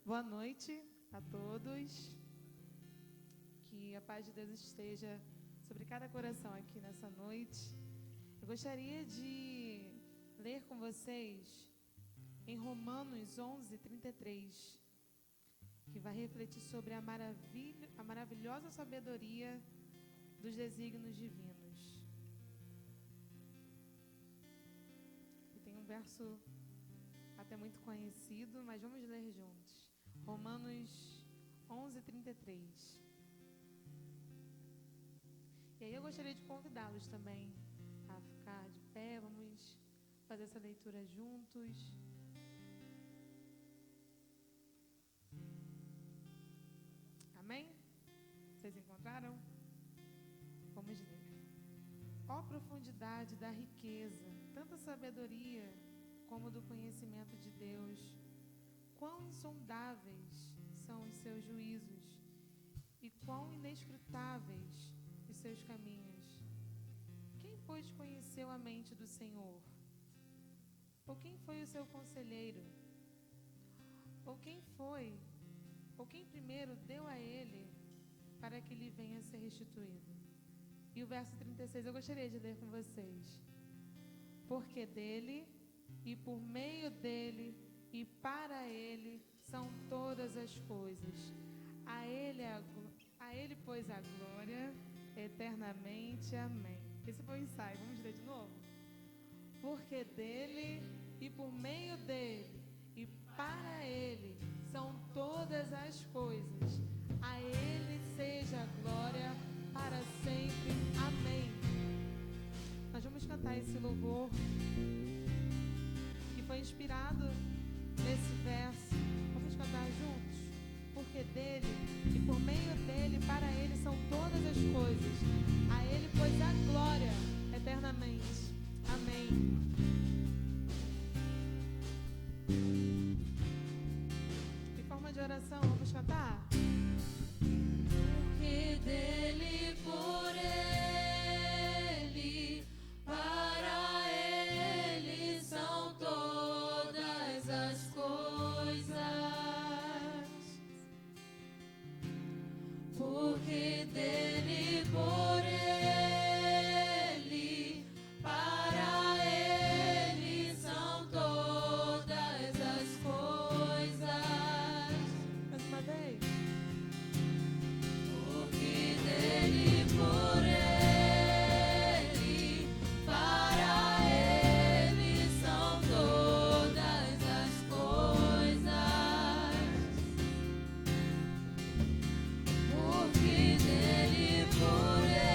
Boa noite a todos. Que a paz de Deus esteja sobre cada coração aqui nessa noite. Eu gostaria de ler com vocês em Romanos 11:33, que vai refletir sobre a maravilhosa sabedoria dos desígnios divinos. E tem um verso até muito conhecido, mas vamos ler juntos. Romanos 11:33. E aí eu gostaria de convidá-los também a ficar de pé. Vamos fazer essa leitura juntos. Amém? Vocês encontraram? Vamos ler. Ó profundidade da riqueza, tanta sabedoria como do conhecimento de Deus. Quão insondáveis são os seus juízos e quão inescrutáveis os seus caminhos. Quem, pois, conheceu a mente do Senhor? Ou quem foi o seu conselheiro? Ou quem primeiro deu a ele para que lhe venha a ser restituído? E o verso 36 eu gostaria de ler com vocês. Porque dele, e por meio dele, e para ele são todas as coisas. A ele, pois, a glória eternamente. Amém. Esse foi o ensaio. Vamos ler de novo? Porque dele, e por meio dele, e para ele são todas as coisas. A ele seja a glória para sempre. Amém. Nós vamos cantar esse louvor que foi inspirado nesse verso. Vamos cantar juntos? Porque dele, e por meio dele, para ele são todas as coisas. A ele, pois, a glória eternamente. Amém. Em forma de oração, vamos cantar? Porque dele, por ele, para ele são todas as coisas. Porque dele, por ele, para ele são todas as coisas. Mais uma vez. Porque dele, por ele, para ele são todas as coisas. Porque dele, por ele.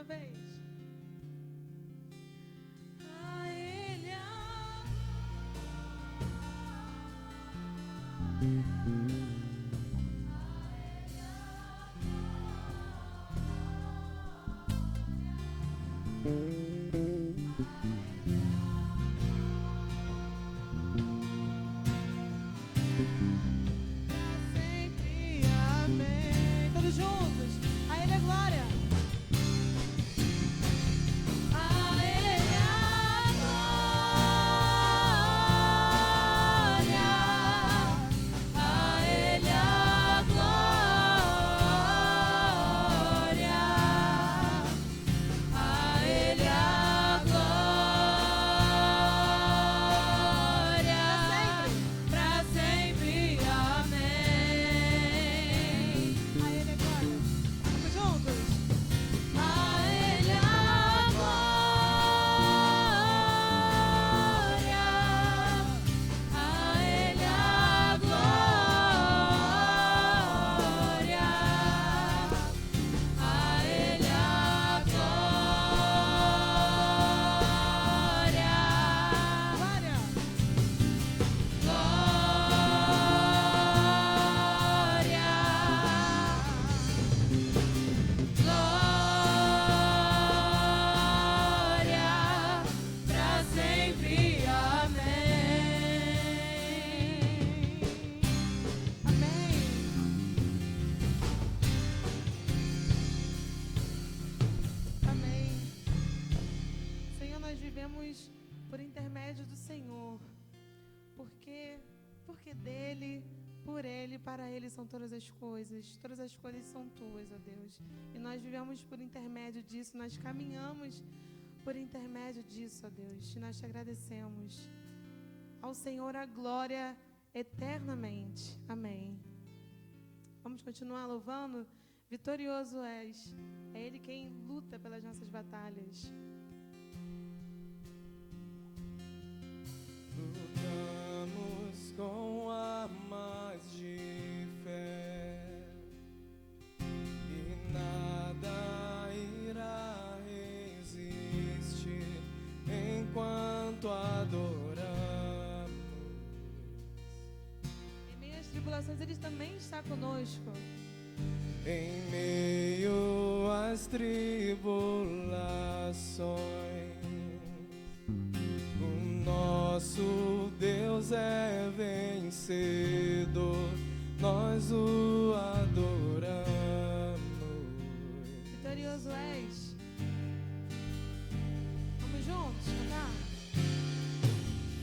vez. A Ele Sempre amém. Todos juntos. A Ele é glória. A Ele a glória, a Ele a glória, a Ele a glória, pra sempre, amém. A Ele é glória. Vamos juntos. A Ele a glória, a Ele a glória, a Ele a glória, glória, pra sempre, amém. Amém. Amém. Senhor, nós vivemos por intermédio do Senhor. Porque dele, por ele, para ele são todas as coisas. Todas as coisas são tuas, ó Deus. E nós vivemos por intermédio disso, nós caminhamos por intermédio disso, ó Deus. E nós te agradecemos. Ao Senhor a glória eternamente. Amém. Vamos continuar louvando? Vitorioso és. É Ele quem luta pelas nossas batalhas. Lutamos com armas de fé e nada irá resistir enquanto adoramos. Em meio às tribulações, Ele também está conosco. Em meio às tribulações, o nosso Deus é vencedor, nós o adoramos. Vitorioso és. Vamos juntos cantar?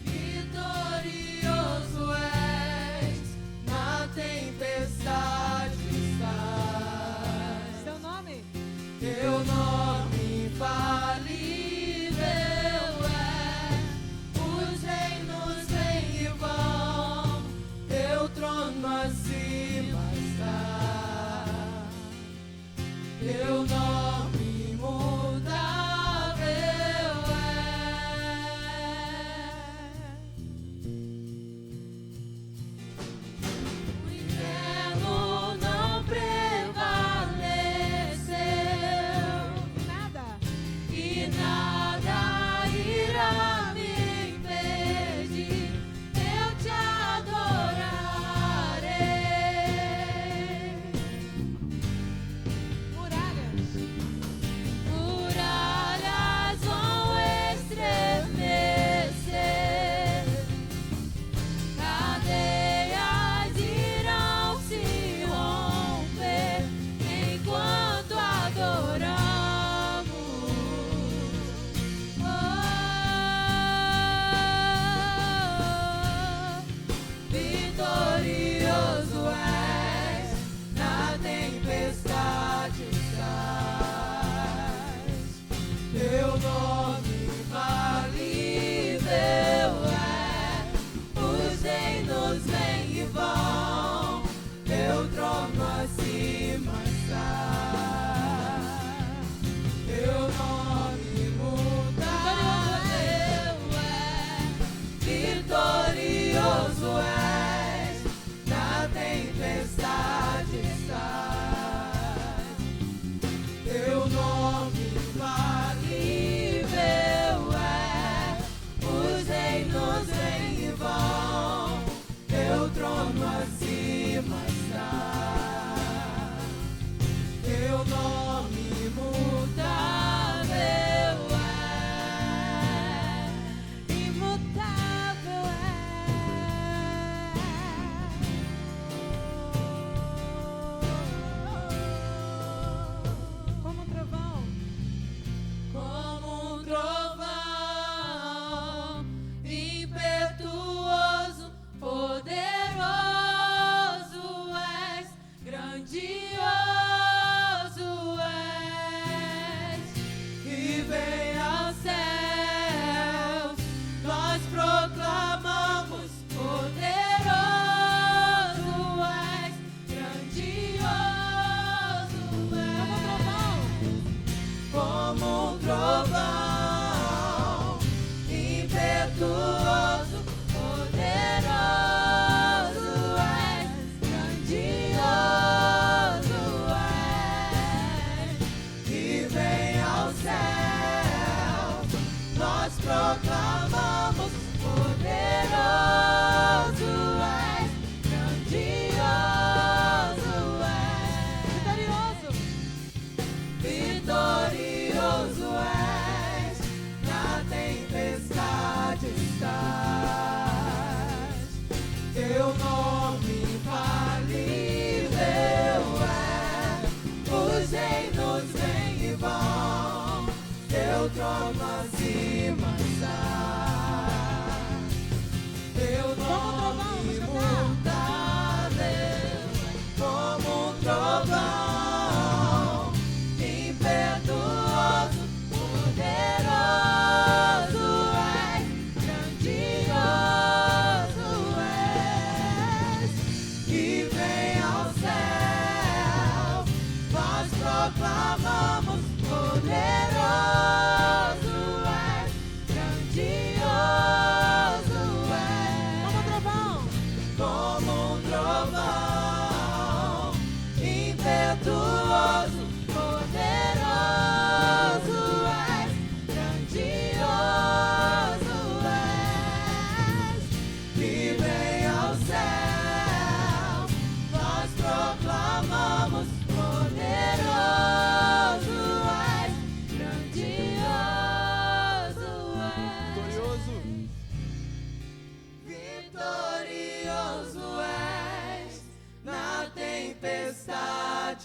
Vitorioso és, na tempestade estás. Seu nome? Teu nome infalível é, os reinos vêm e vão, teu trono acima está. Teu nome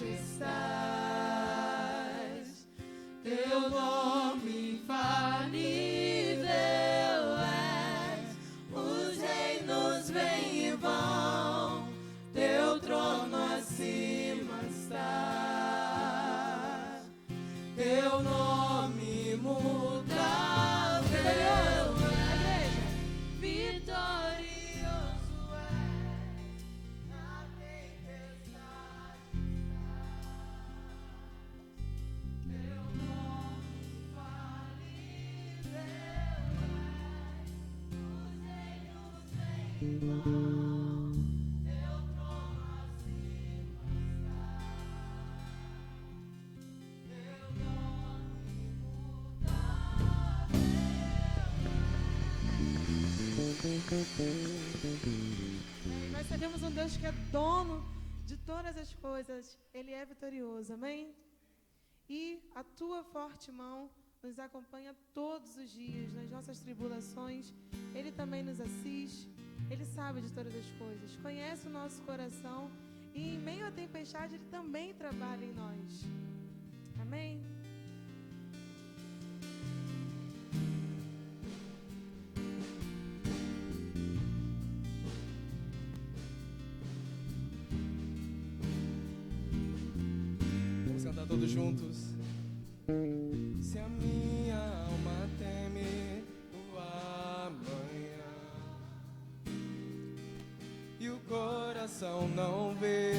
majestade estás, teu nome infalível és, os reinos vêm e vão, teu trono acima está, teu nome imutável é, vitorioso é, na tempestade está, teu nome infalível é, os reinos vêm e vão, teu trono acima está, teu nome Nós sabemos um Deus que é dono de todas as coisas. Ele é vitorioso, amém? E a tua forte mão nos acompanha todos os dias, nas nossas tribulações. Ele também nos assiste. Ele sabe de todas as coisas, conhece o nosso coração. E em meio à tempestade, Ele também trabalha em nós. Amém? Vamos cantar todos juntos. Se a minha alma teme o amanhã e o coração não vê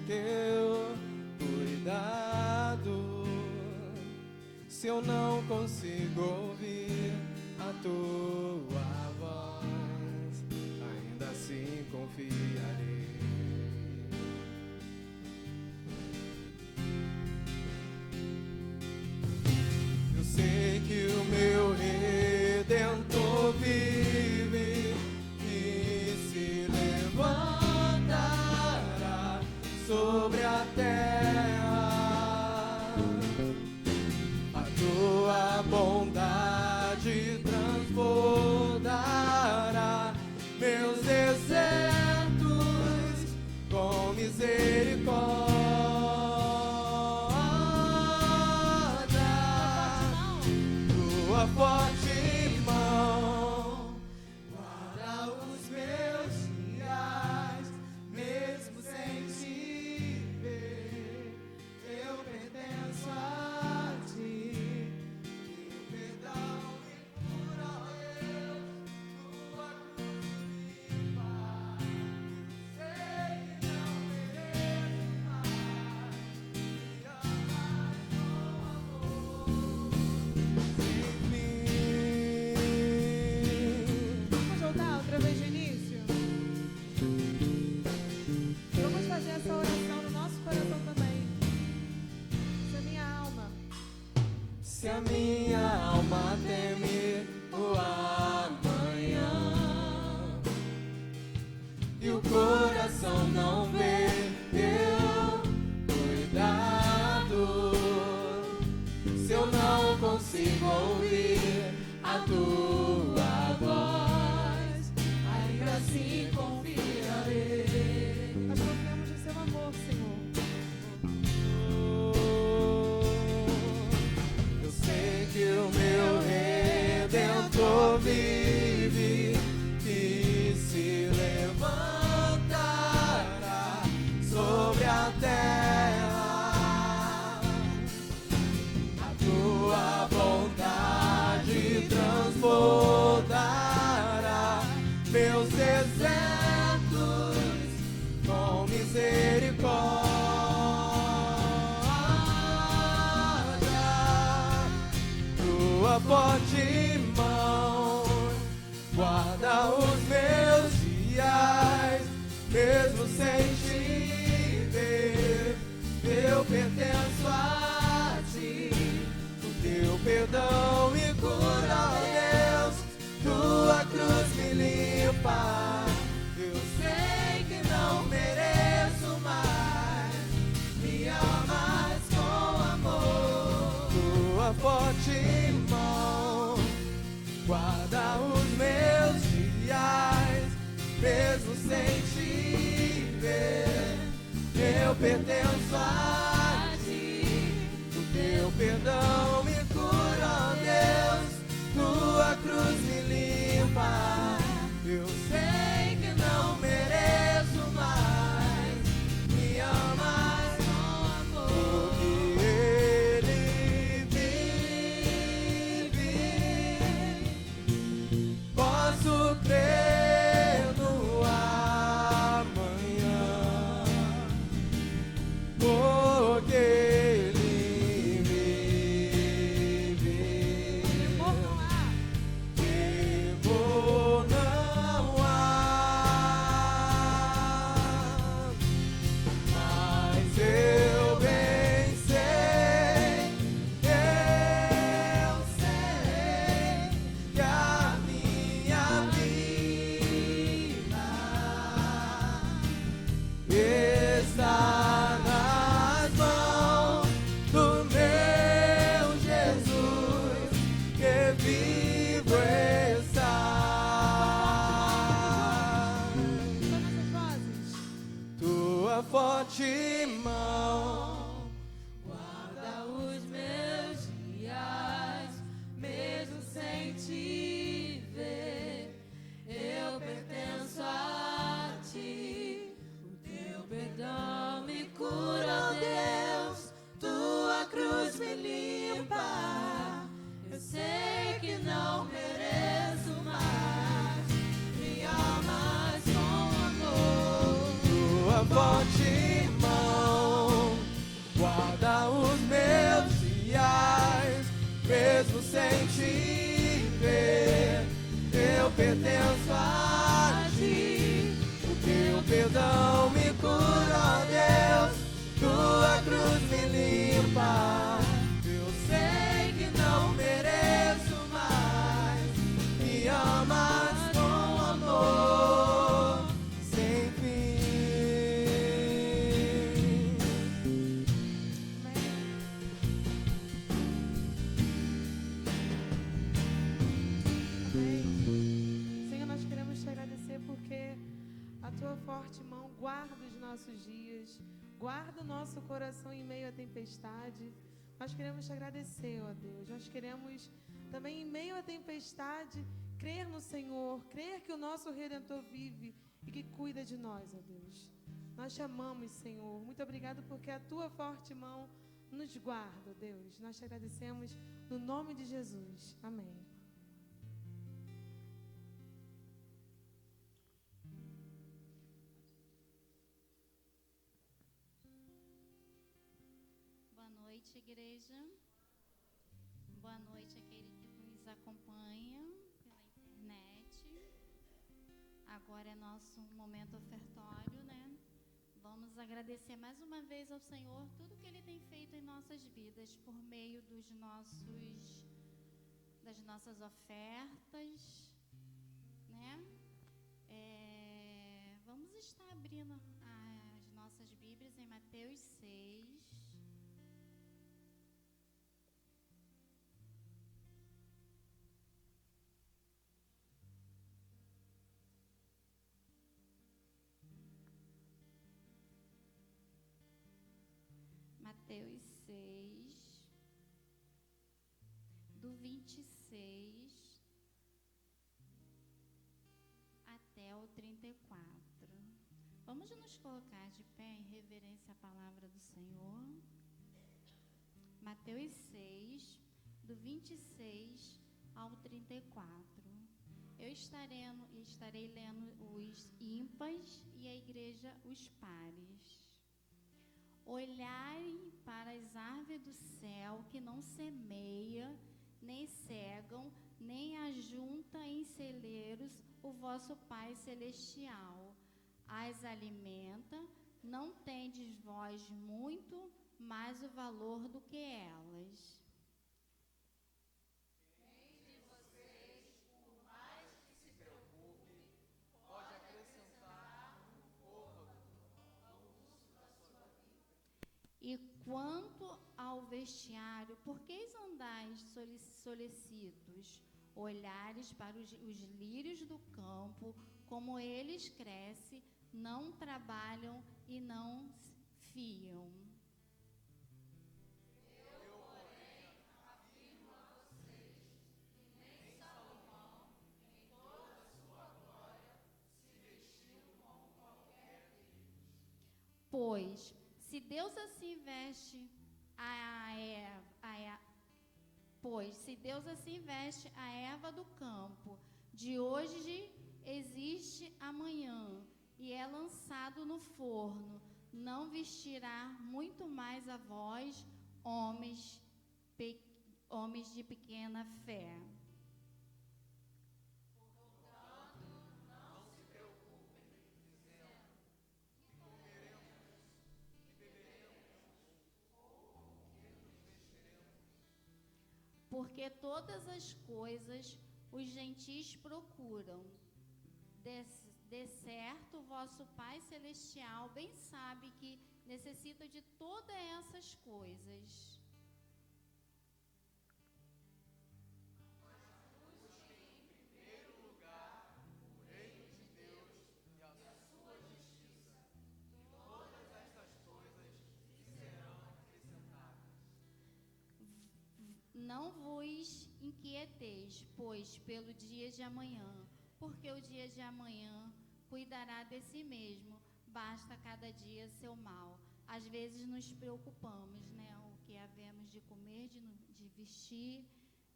teu cuidado, se eu não consigo ouvir a tua voz, ainda assim confiarei. Eu sei que o meu Redentor vive e se levantará sobre a terra. A tua bondade transbordará meus desertos com misericórdia. Tua forte mão guarda os meus dias, mesmo sem te ver, eu pertenço a ti. Teu perdão me cura, ó Deus, tua cruz me faz. Eu sei que não mereço mais, me amas com amor sem fim. Vamos voltar outra vez do início? Vamos fazer essa oração no nosso coração também. Se a minha alma Se a minha alma teme o amanhã e o coração não vê teu cuidado, se eu não consigo ouvir a tua voz, ainda assim confiarei. nós confiamos no seu amor, Senhor. Eu sei que o meu Redentor vive e se levantará sobre a terra. A tua bondade transbordará meus desertos com misericórdia. Tua forte mão guarda os meus dias, mesmo sem te ver, eu pertenço a ti. O teu perdão me cura, ó Deus, tua cruz me limpa. Eu sei que não mereço mais, me amas com amor. Tua forte mão guarda os meus dias, mesmo sem te ver, eu pertenço a posso crer no amanhã, porque Ele vive. Temor não há. Temor não há, mas eu bem sei que a minha vida está nas mãos do meu Jesus, que vivo está. Todas as vozes. Tua forte mão Guarda os meus dias, mesmo sem te ver. Eu pertenço a ti. O teu perdão me cura, ó Deus. Tua cruz me limpa. Eu sei que não mereço mais. Me amas com amor. tua forte mão guarda os meus dias, mesmo sem te ver. Eu pertenço a ti, o teu perdão me cura, ó Deus. Tua cruz me limpa. Eu sei que não mereço mais. Me amas com amor sem fim. Amém. Amém. Senhor, nós queremos te agradecer porque a tua forte mão guarda os nossos dias, guarda o nosso coração em meio à tempestade. Nós queremos te agradecer, ó Deus. Nós queremos também, em meio à tempestade, crer no Senhor, crer que o nosso Redentor vive e que cuida de nós, ó Deus. Nós te amamos, Senhor. Muito obrigado porque a tua forte mão nos guarda, ó Deus. Nós te agradecemos no nome de Jesus. Amém. Boa noite, igreja. Boa noite àquele que nos acompanha pela internet. Agora é nosso momento ofertório, né? Vamos agradecer mais uma vez ao Senhor tudo que Ele tem feito em nossas vidas por meio das nossas ofertas, né? Vamos estar abrindo as nossas Bíblias em Mateus 6. Mateus 6, do 26 até o 34. Vamos nos colocar de pé em reverência à palavra do Senhor. Mateus 6, do 26 ao 34. Eu estarei lendo os ímpares e a igreja os pares. Olhai para as árvores do céu, que não semeia, nem cegam, nem ajunta em celeiros o vosso Pai Celestial. As alimenta, não tendes vós muito mais o valor do que elas. E quanto ao vestiário, por que andais solicitos? Olhares para os lírios do campo, como eles crescem, não trabalham e não fiam. Pois, se Deus assim veste se Deus assim veste a erva do campo, De hoje existe amanhã, e é lançado no forno. Não vestirá muito mais a vós, homens de pequena fé. Porque todas as coisas os gentis procuram. De certo, vosso Pai Celestial bem sabe que necessita de todas essas coisas. Busquem em primeiro lugar o reino de Deus e a sua justiça, e todas estas coisas lhe serão acrescentadas. Não vos inquieteis, pois, pelo dia de amanhã, porque o dia de amanhã cuidará de si mesmo, basta cada dia seu mal. Às vezes nos preocupamos, né? O que havemos de comer, de vestir,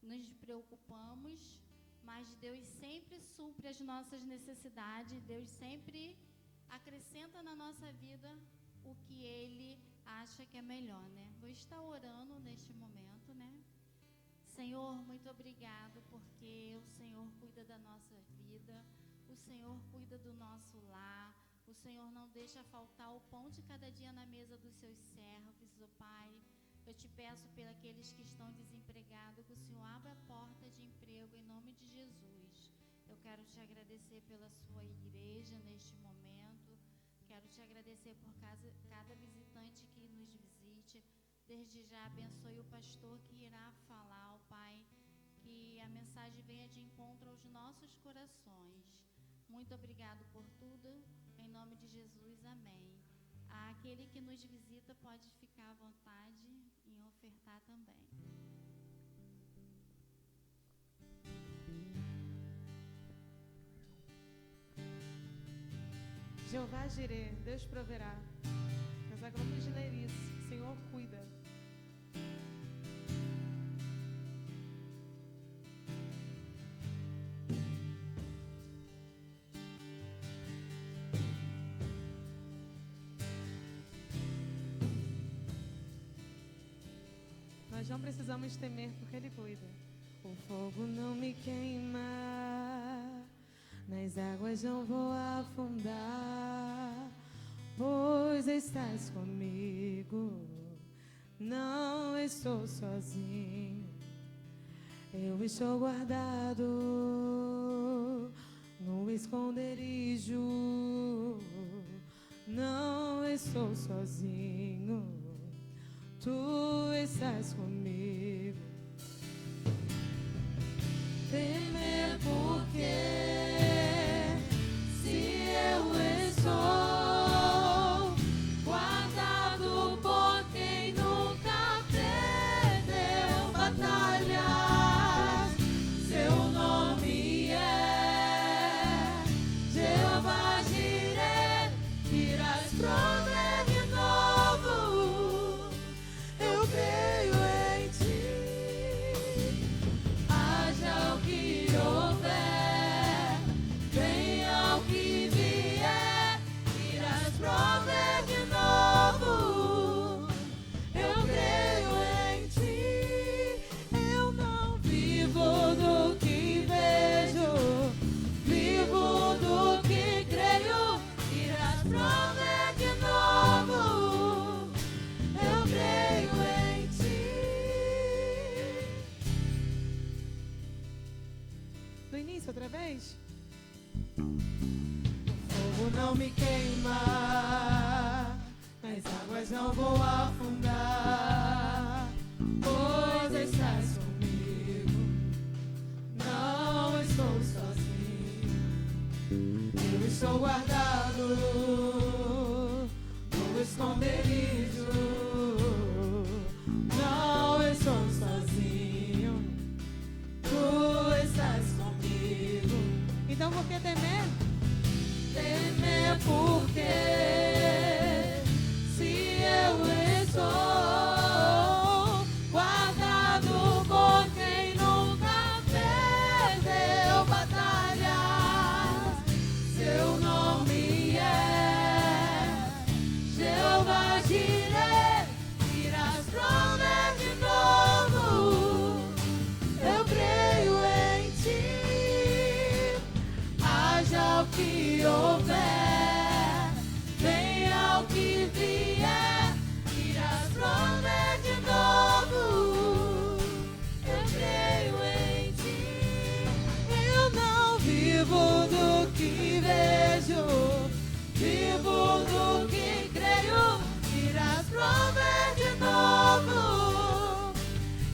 nos preocupamos, mas Deus sempre supre as nossas necessidades, Deus sempre acrescenta na nossa vida o que Ele acha que é melhor, né? Vou estar orando neste momento, né? Senhor, muito obrigado, porque o Senhor cuida da nossa vida, o Senhor cuida do nosso lar, o Senhor não deixa faltar o pão de cada dia na mesa dos seus servos, ó Pai. Eu te peço por aqueles que estão desempregados, que o Senhor abra a porta de emprego em nome de Jesus. Eu quero te agradecer pela sua igreja neste momento, quero te agradecer por cada visitante que nos visite. Desde já abençoe o pastor que irá falar, ó Pai, que a mensagem venha de encontro aos nossos corações. Muito obrigado por tudo, em nome de Jesus, amém. Aquele que nos visita pode ficar à vontade em ofertar também. Jeová Jirê, Deus proverá. Nós acabamos de ler isso. O Senhor cuida. Nós não precisamos temer porque Ele cuida. O fogo não me queima, nas águas não vou afundar, pois estás comigo, não estou sozinho. Eu estou guardado no esconderijo, não estou sozinho. Tu estás comigo. Temer porque se eu estou guardado por quem nunca perdeu batalhas, seu nome é Jeová Jirê, irás prover de novo. Eu creio em ti, haja o que houver, venha o que vier, irás prover de novo. Eu creio em ti, eu não vivo do que vejo, vivo do que creio, irás prover de novo. Eu creio em ti. Do início, outra vez. O fogo não me queima, nas águas não vou afundar, pois estás comigo, não estou sozinho. Eu estou guardado no esconderijo, não estou sozinho. Tu estás comigo. Então por que temer? Temer porque se eu estou guardado por quem nunca perdeu batalha. o que houver, venha o que vier, irás prover de novo. Eu creio em ti. Eu não vivo do que vejo, vivo do que creio, irás prover de novo.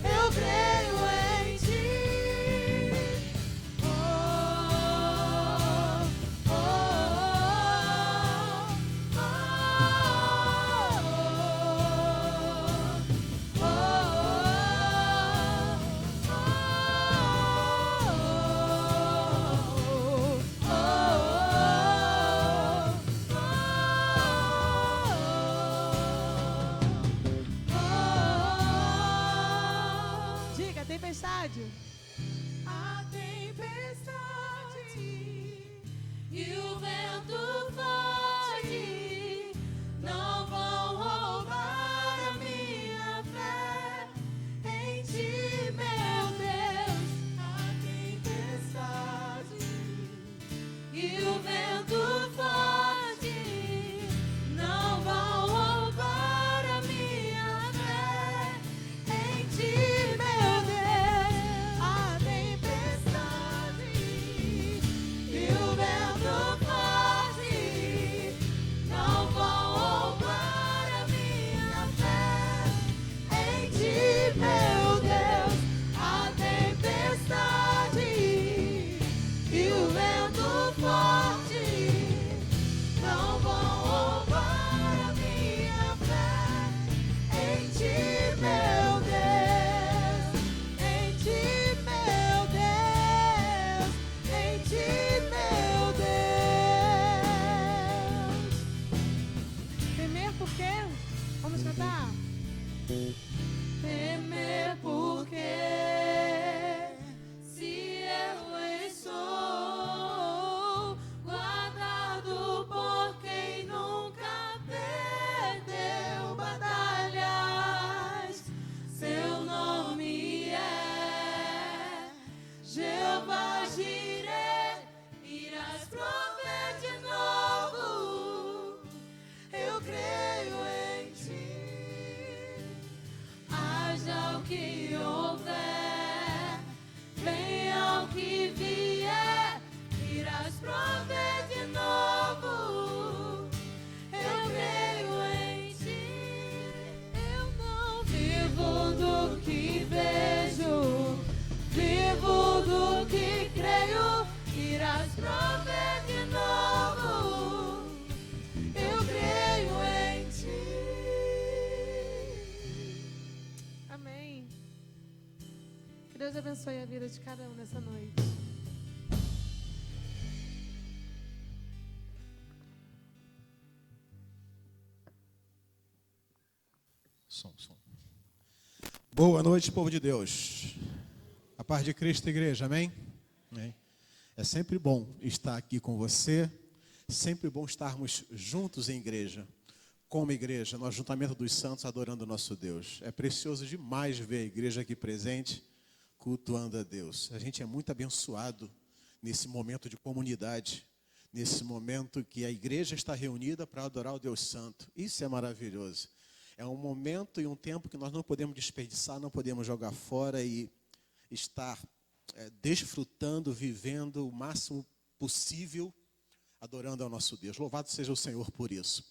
Eu creio em ti. Oh, oh, oh, oh, Diga, tempestade. a tempestade e o vento forte não vão roubar a minha fé em ti, meu Deus. A tempestade e o vento forte não vão roubar a minha fé em ti, meu Deus. A tempestade e o vento forte não vão roubar a minha fé em ti, meu Deus. A tempestade e o vento forte não vão roubar a minha fé em ti, meu Deus. Em ti, meu Deus. Em ti, meu Deus. Temer por quê? Vamos cantar? Temer porque se eu estou guardado por quem nunca perdeu batalhas, seu nome é Jeová Jireh, irás prover de novo. Eu creio em ti. Haja o que houver, venha o que vier, irás prover de novo. Eu creio em ti. Eu não vivo do que vejo, vivo do que creio, irás prover de novo. Eu creio em ti. Amém. Que Deus abençoe a vida de cada um nessa noite. Som. Boa noite, povo de Deus. A paz de Cristo, igreja, amém? Amém. É sempre bom estar aqui com você, sempre bom estarmos juntos em igreja, como igreja, no ajuntamento dos santos, adorando o nosso Deus. É precioso demais ver a igreja aqui presente, cultuando a Deus. A gente é muito abençoado nesse momento de comunidade, nesse momento que a igreja está reunida para adorar o Deus Santo. Isso é maravilhoso. É um momento e um tempo que nós não podemos desperdiçar, não podemos jogar fora e estar desfrutando, vivendo o máximo possível, adorando ao nosso Deus. Louvado seja o Senhor por isso.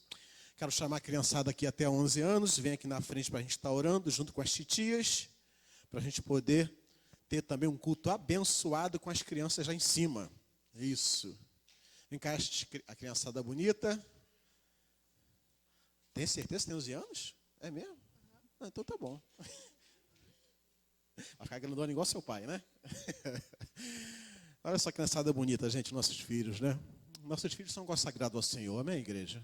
Quero chamar a criançada aqui até 11 anos, vem aqui na frente para a gente estar orando junto com as titias, para a gente poder ter também um culto abençoado com as crianças lá em cima. Isso. Vem cá, a criançada bonita. Tem certeza que tem 11 anos? É mesmo? Ah, então tá bom. Vai ficar grandona igual seu pai, né? Olha só que criançada bonita, gente, nossos filhos, né? Nossos filhos são consagrados ao Senhor, amém, igreja?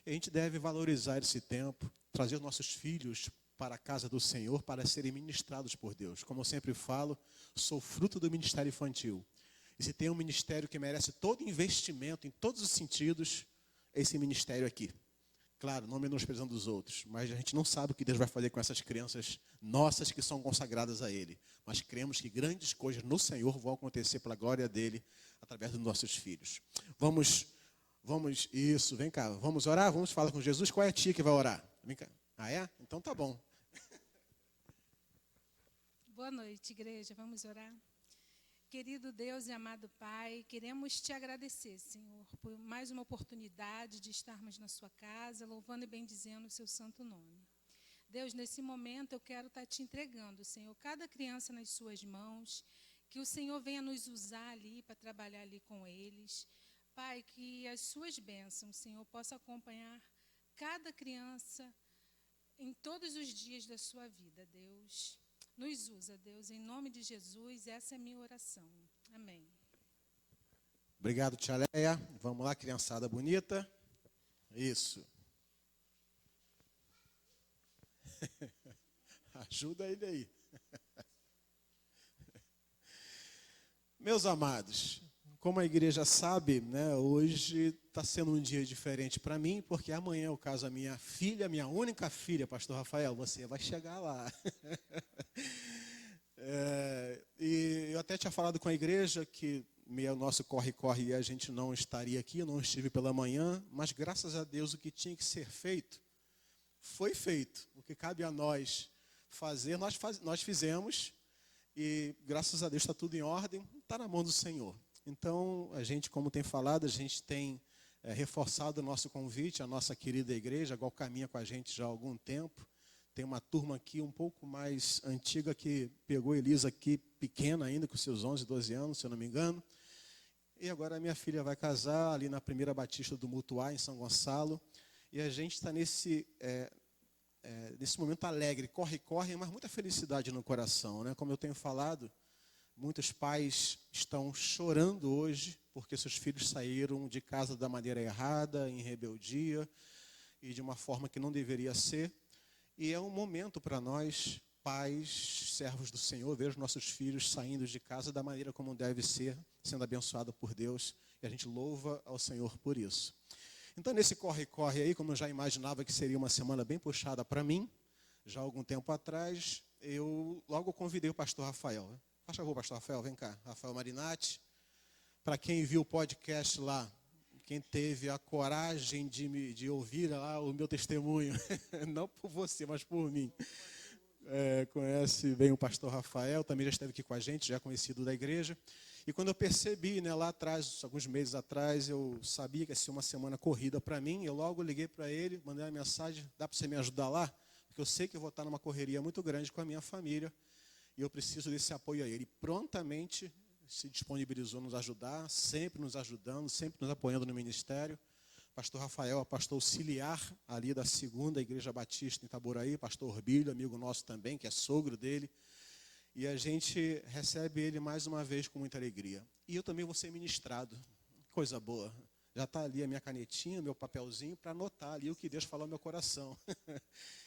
E a gente deve valorizar esse tempo, trazer os nossos filhos para a casa do Senhor para serem ministrados por Deus. Como eu sempre falo, sou fruto do ministério infantil. E se tem um ministério que merece todo investimento em todos os sentidos, é esse ministério aqui. Claro, não menosprezando os outros, mas a gente não sabe o que Deus vai fazer com essas crianças nossas que são consagradas a Ele. Mas cremos que grandes coisas no Senhor vão acontecer pela glória dEle, através dos nossos filhos. Isso, vem cá, vamos orar? Vamos falar com Jesus? Qual é a tia que vai orar? Vem cá. Ah, é? Então tá bom. Boa noite, igreja. Vamos orar. Querido Deus e amado Pai, queremos te agradecer, Senhor, por mais uma oportunidade de estarmos na sua casa, louvando e bendizendo o seu santo nome. Deus, nesse momento eu quero estar te entregando, Senhor, cada criança nas suas mãos, que o Senhor venha nos usar ali para trabalhar ali com eles. Pai, que as suas bênçãos, Senhor, possa acompanhar cada criança em todos os dias da sua vida, Deus. Nos usa, Deus, em nome de Jesus, essa é a minha oração. Amém. Obrigado, tia Leia. Vamos lá, criançada bonita. Isso. Ajuda ele aí. Meus amados, como a igreja sabe, né, hoje está sendo um dia diferente para mim, porque amanhã eu caso a minha filha, minha única filha, pastor Rafael, você vai chegar lá. E eu até tinha falado com a igreja que meio nosso corre-corre e a gente não estaria aqui, eu não estive pela manhã, mas graças a Deus o que tinha que ser feito, foi feito. O que cabe a nós fazer, nós fizemos, e graças a Deus está tudo em ordem, está na mão do Senhor. Então, a gente, como tem falado, a gente tem reforçado o nosso convite, a nossa querida igreja, igual caminha com a gente já há algum tempo. Tem uma turma aqui um pouco mais antiga que pegou Elisa aqui, pequena ainda, com seus 11, 12 anos, se eu não me engano. E agora a minha filha vai casar ali na Primeira Batista do Mutuá, em São Gonçalo. E a gente está nesse momento alegre, corre, mas muita felicidade no coração, né? Como eu tenho falado, muitos pais estão chorando hoje porque seus filhos saíram de casa da maneira errada, em rebeldia e de uma forma que não deveria ser. E é um momento para nós, pais, servos do Senhor, ver os nossos filhos saindo de casa da maneira como deve ser, sendo abençoado por Deus. E a gente louva ao Senhor por isso. Então, nesse corre-corre aí, como eu já imaginava que seria uma semana bem puxada para mim, já há algum tempo atrás, eu logo convidei o pastor Rafael. Faz favor, pastor Rafael, vem cá. Rafael Marinatti. Para quem viu o podcast lá, quem teve a coragem de ouvir lá o meu testemunho, não por você, mas por mim, conhece bem o pastor Rafael, também já esteve aqui com a gente, já é conhecido da igreja. E quando eu percebi, né, lá atrás, alguns meses atrás, eu sabia que ia ser uma semana corrida para mim, eu logo liguei para ele, mandei uma mensagem, dá para você me ajudar lá? Porque eu sei que eu vou estar numa correria muito grande com a minha família, e eu preciso desse apoio a ele. E prontamente se disponibilizou a nos ajudar, sempre nos ajudando, sempre nos apoiando no ministério. Pastor Rafael, pastor auxiliar ali da 2ª Igreja Batista em Itaboraí, pastor Orbílio, amigo nosso também, que é sogro dele. E a gente recebe ele mais uma vez com muita alegria. E eu também vou ser ministrado. Coisa boa. Já está ali a minha canetinha, meu papelzinho, para anotar ali o que Deus falou no meu coração.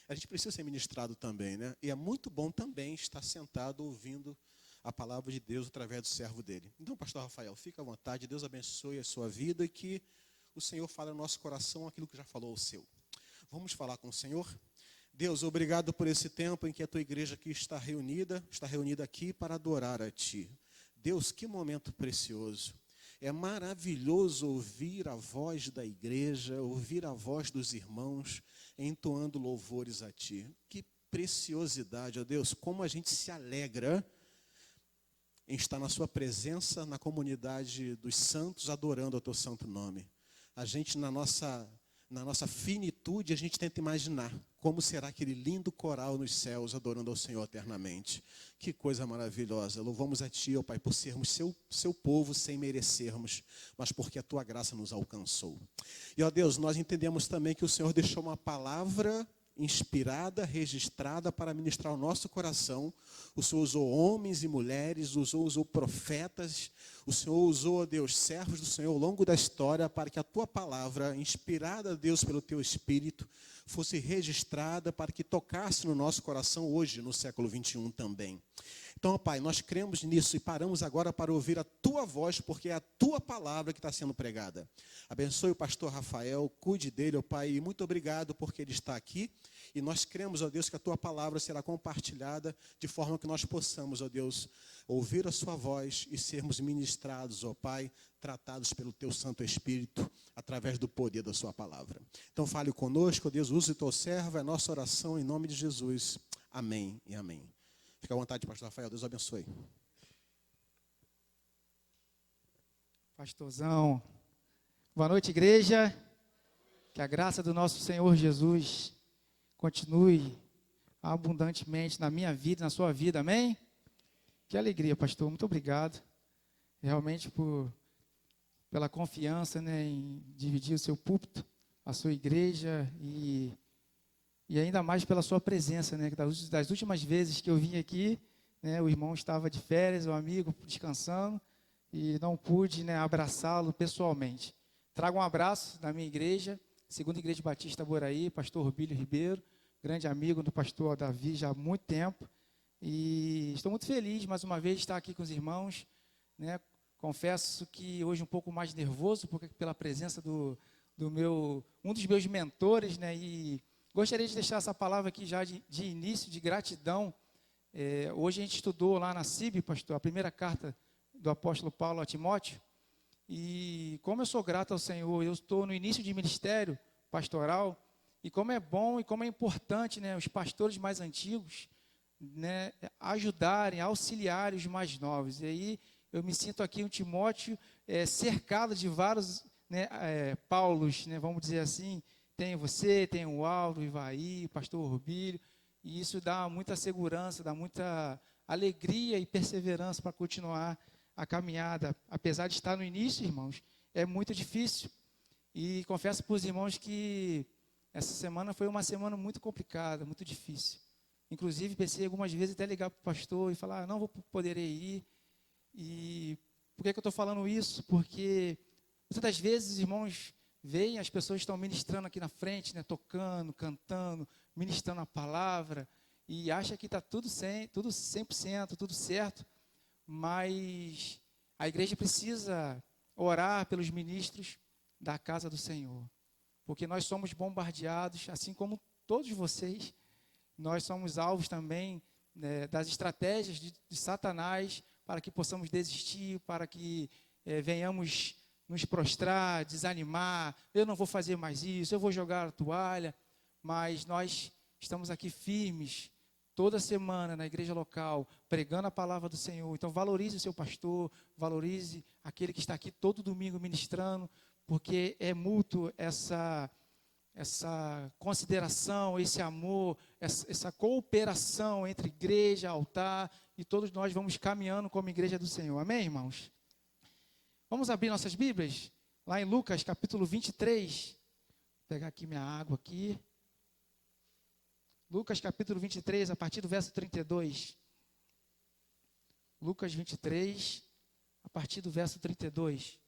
A gente precisa ser ministrado também, né? E é muito bom também estar sentado ouvindo a palavra de Deus através do servo dele. Então, pastor Rafael, fica à vontade. Deus abençoe a sua vida e que o Senhor fale no nosso coração aquilo que já falou ao seu. Vamos falar com o Senhor? Deus, obrigado por esse tempo em que a tua igreja aqui está reunida aqui para adorar a ti. Deus, que momento precioso. É maravilhoso ouvir a voz da igreja, ouvir a voz dos irmãos entoando louvores a ti. Que preciosidade, ó Deus, como a gente se alegra em estar na sua presença, na comunidade dos santos, adorando o teu santo nome. A gente, na nossa finitude, a gente tenta imaginar como será aquele lindo coral nos céus, adorando ao Senhor eternamente. Que coisa maravilhosa. Louvamos a ti, ó Pai, por sermos seu povo sem merecermos, mas porque a tua graça nos alcançou. E, ó Deus, nós entendemos também que o Senhor deixou uma palavra inspirada, registrada para ministrar ao nosso coração. O Senhor usou homens e mulheres, usou profetas, o Senhor usou, ó Deus, servos do Senhor ao longo da história para que a tua palavra, inspirada, Deus, pelo teu Espírito, fosse registrada para que tocasse no nosso coração hoje, no século 21 também. Então, Pai, nós cremos nisso e paramos agora para ouvir a tua voz, porque é a tua palavra que está sendo pregada. Abençoe o pastor Rafael, cuide dele, ó Pai, e muito obrigado porque ele está aqui. E nós cremos, ó Deus, que a tua palavra será compartilhada de forma que nós possamos, ó Deus, ouvir a sua voz e sermos ministrados ministrados, ó Pai, tratados pelo Teu Santo Espírito, através do poder da Sua palavra. Então fale conosco, Deus, use o Teu servo, é a nossa oração em nome de Jesus. Amém e amém. Fica à vontade, pastor Rafael, Deus abençoe. Pastorzão, boa noite, igreja. Que a graça do nosso Senhor Jesus continue abundantemente na minha vida, na sua vida, amém? Que alegria, pastor, muito obrigado, realmente pela confiança, né, em dividir o seu púlpito, a sua igreja e ainda mais pela sua presença, né, das últimas vezes que eu vim aqui, né, o irmão estava de férias, o amigo descansando e não pude, né, abraçá-lo pessoalmente. Trago um abraço da minha igreja, Segunda Igreja Batista Boraí, pastor Rubílio Ribeiro, grande amigo do pastor Davi já há muito tempo. E estou muito feliz, mais uma vez, de estar aqui com os irmãos. Né? Confesso que hoje um pouco mais nervoso, porque pela presença um dos meus mentores, né? E gostaria de deixar essa palavra aqui já de início, de gratidão. Hoje a gente estudou lá na CIB, pastor, a primeira carta do apóstolo Paulo a Timóteo. E como eu sou grato ao Senhor, eu estou no início de ministério pastoral, e como é bom e como é importante, né, os pastores mais antigos, né, ajudarem, auxiliarem os mais novos. E aí eu me sinto aqui um Timóteo cercado de vários, né, Paulos, né, vamos dizer assim. Tem você, tem o Álvaro, o Ivaí, o pastor Rubílio, e isso dá muita segurança, dá muita alegria e perseverança para continuar a caminhada. Apesar de estar no início, irmãos, é muito difícil. E confesso para os irmãos que essa semana foi uma semana muito complicada, muito difícil. Inclusive, pensei algumas vezes até ligar para o pastor e falar, não vou poder ir. E por que eu estou falando isso? Porque muitas das vezes, irmãos, veem, as pessoas estão ministrando aqui na frente, né, tocando, cantando, ministrando a palavra, e acha que está tudo 100%, tudo certo. Mas a igreja precisa orar pelos ministros da casa do Senhor, porque nós somos bombardeados, assim como todos vocês, nós somos alvos também, né, das estratégias de Satanás, para que possamos desistir, para que venhamos nos prostrar, desanimar, eu não vou fazer mais isso, eu vou jogar a toalha. Mas nós estamos aqui firmes, toda semana na igreja local, pregando a palavra do Senhor. Então valorize o seu pastor, valorize aquele que está aqui todo domingo ministrando, porque é mútuo essa consideração, esse amor, essa cooperação entre igreja, altar, e todos nós vamos caminhando como igreja do Senhor. Amém, irmãos? Vamos abrir nossas Bíblias, lá em Lucas capítulo 23, vou pegar aqui minha água aqui. Lucas capítulo 23, a partir do verso 32. Lucas 23, a partir do verso 32.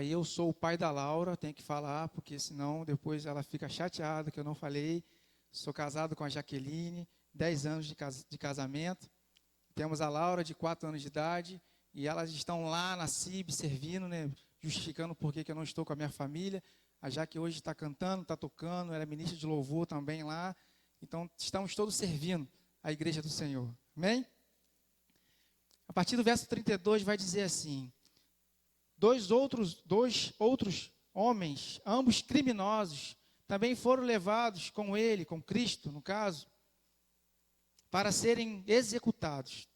Eu sou o pai da Laura, tenho que falar, porque senão depois ela fica chateada que eu não falei. Sou casado com a Jaqueline, 10 anos de casamento. Temos a Laura, de 4 anos de idade, e elas estão lá na CIB servindo, né, justificando por que eu não estou com a minha família. A Jaque hoje está cantando, está tocando, ela é ministra de louvor também lá. Então, estamos todos servindo a igreja do Senhor. Amém? A partir do verso 32 vai dizer assim: dois outros homens, ambos criminosos, também foram levados com ele, com Cristo, no caso, para serem executados.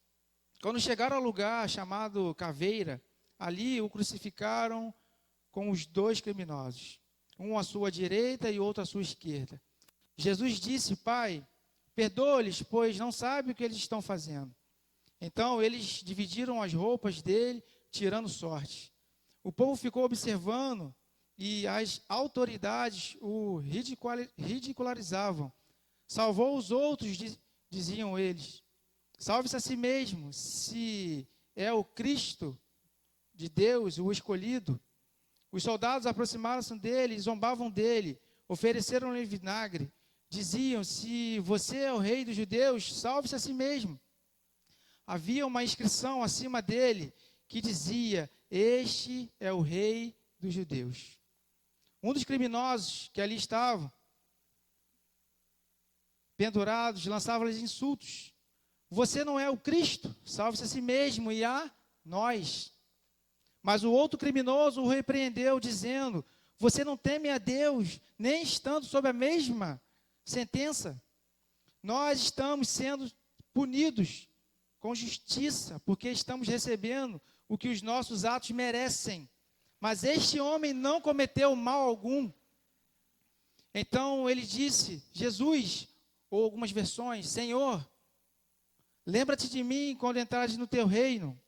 Quando chegaram ao lugar chamado Caveira, ali o crucificaram com os dois criminosos, um à sua direita e outro à sua esquerda. Jesus disse: Pai, perdoa-lhes, pois não sabem o que eles estão fazendo. Então eles dividiram as roupas dele, tirando sorte. O povo ficou observando e as autoridades o ridicularizavam. Salvou os outros, diziam eles. Salve-se a si mesmo, se é o Cristo de Deus, o escolhido. Os soldados aproximaram-se dele e zombavam dele. Ofereceram-lhe vinagre. Diziam: se você é o rei dos judeus, salve-se a si mesmo. Havia uma inscrição acima dele que dizia: este é o rei dos judeus. Um dos criminosos que ali estavam, pendurados, lançava-lhes insultos. Você não é o Cristo, salve-se a si mesmo e a nós. Mas o outro criminoso o repreendeu, dizendo: você não teme a Deus, nem estando sob a mesma sentença? Nós estamos sendo punidos com justiça, porque estamos recebendo o que os nossos atos merecem. Mas este homem não cometeu mal algum. Então ele disse, Jesus, ou algumas versões, Senhor, lembra-te de mim quando entrares no teu reino.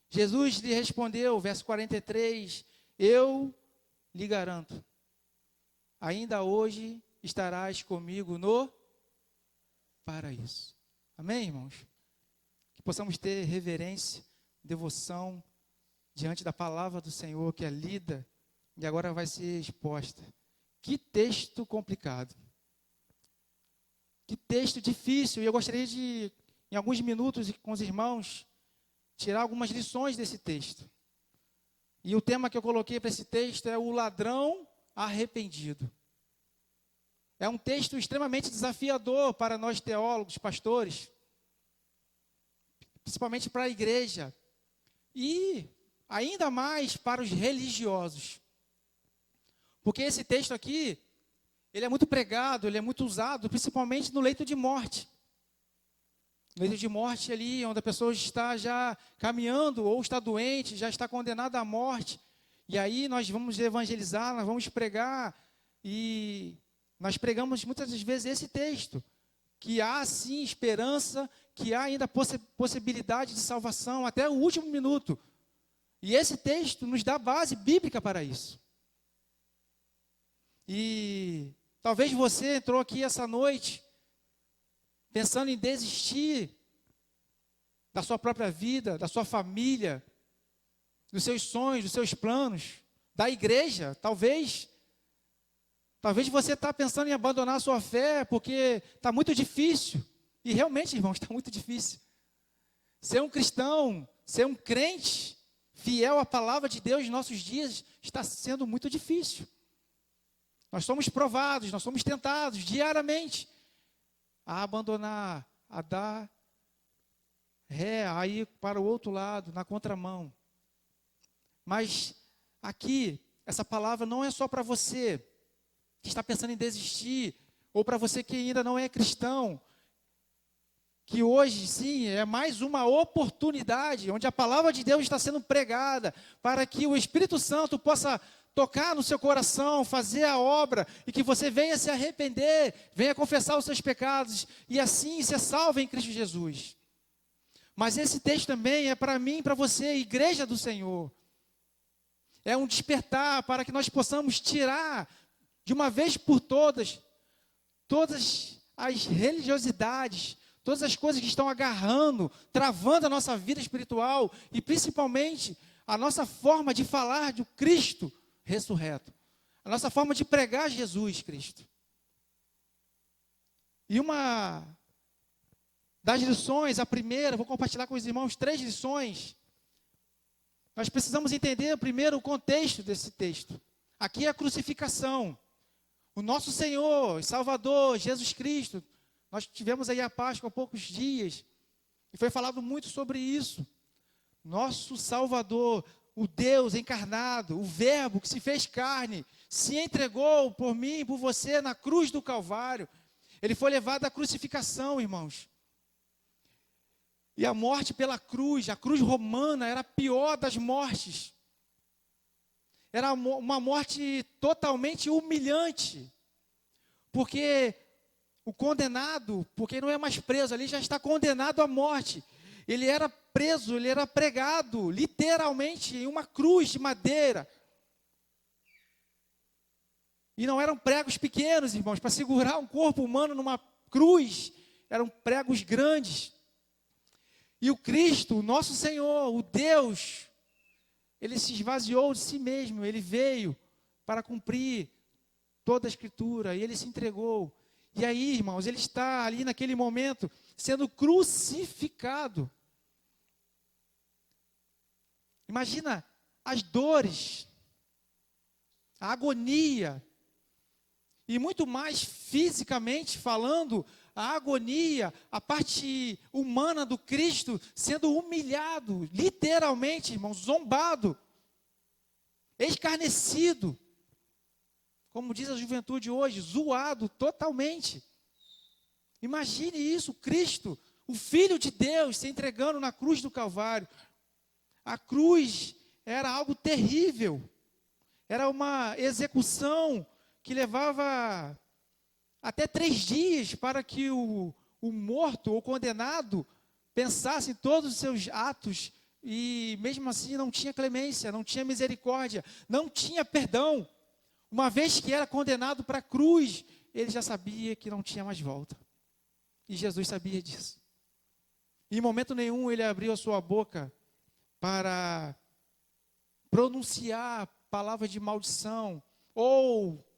Jesus lhe respondeu, verso 43, eu lhe garanto, ainda hoje estarás comigo no paraíso. Amém, irmãos? Que possamos ter reverência, devoção diante da palavra do Senhor que é lida e agora vai ser exposta. Que texto complicado. Que texto difícil. E eu gostaria de, em alguns minutos com os irmãos, tirar algumas lições desse texto. E o tema que eu coloquei para esse texto é o ladrão arrependido. É um texto extremamente desafiador para nós teólogos, pastores, principalmente para a igreja, e ainda mais para os religiosos. Porque esse texto aqui, ele é muito pregado, ele é muito usado, principalmente no leito de morte. No leito de morte ali, onde a pessoa está já caminhando, ou está doente, já está condenada à morte. E aí nós vamos evangelizar, nós vamos pregar, e nós pregamos muitas vezes esse texto, que há sim esperança, que há ainda possibilidade de salvação até o último minuto. E esse texto nos dá base bíblica para isso. E talvez você entrou aqui essa noite pensando em desistir da sua própria vida, da sua família, dos seus sonhos, dos seus planos, da igreja. Talvez você está pensando em abandonar a sua fé porque está muito difícil. E realmente, irmãos, está muito difícil. Ser um cristão, ser um crente fiel à palavra de Deus nos nossos dias está sendo muito difícil. Nós somos provados, nós somos tentados diariamente a abandonar, a dar ré, a ir para o outro lado, na contramão. Mas aqui, essa palavra não é só para você que está pensando em desistir, ou para você que ainda não é cristão, que hoje, sim, é mais uma oportunidade, onde a palavra de Deus está sendo pregada, para que o Espírito Santo possa tocar no seu coração, fazer a obra, e que você venha se arrepender, venha confessar os seus pecados, e assim ser salvo em Cristo Jesus. Mas esse texto também é para mim e para você, igreja do Senhor. É um despertar para que nós possamos tirar, de uma vez por todas as religiosidades, todas as coisas que estão agarrando, travando a nossa vida espiritual, e principalmente a nossa forma de falar do Cristo ressurreto, a nossa forma de pregar Jesus Cristo. E uma das lições, a primeira, vou compartilhar com os irmãos 3 lições. Nós precisamos entender primeiro o contexto desse texto. Aqui é a crucificação. O nosso Senhor e Salvador, Jesus Cristo, nós tivemos aí a Páscoa há poucos dias, e foi falado muito sobre isso. Nosso Salvador, o Deus encarnado, o Verbo que se fez carne, se entregou por mim e por você na cruz do Calvário. Ele foi levado à crucificação, irmãos. E a morte pela cruz, a cruz romana, era a pior das mortes. Era uma morte totalmente humilhante. Porque o condenado, porque não é mais preso, ali já está condenado à morte. Ele era preso, ele era pregado, literalmente, em uma cruz de madeira. E não eram pregos pequenos, irmãos, para segurar um corpo humano numa cruz. Eram pregos grandes. E o Cristo, o nosso Senhor, o Deus, ele se esvaziou de si mesmo, ele veio para cumprir toda a Escritura, e ele se entregou. E aí, irmãos, ele está ali naquele momento, sendo crucificado. Imagina as dores, a agonia, e muito mais fisicamente falando, a agonia, a parte humana do Cristo sendo humilhado, literalmente, irmãos, zombado, escarnecido, como diz a juventude hoje, zoado totalmente. Imagine isso, Cristo, o Filho de Deus, se entregando na cruz do Calvário. A cruz era algo terrível, era uma execução que levava até 3 dias para que o morto ou condenado pensasse em todos os seus atos e mesmo assim não tinha clemência, não tinha misericórdia, não tinha perdão. Uma vez que era condenado para a cruz, ele já sabia que não tinha mais volta. E Jesus sabia disso. Em momento nenhum ele abriu a sua boca para pronunciar palavras de maldição ou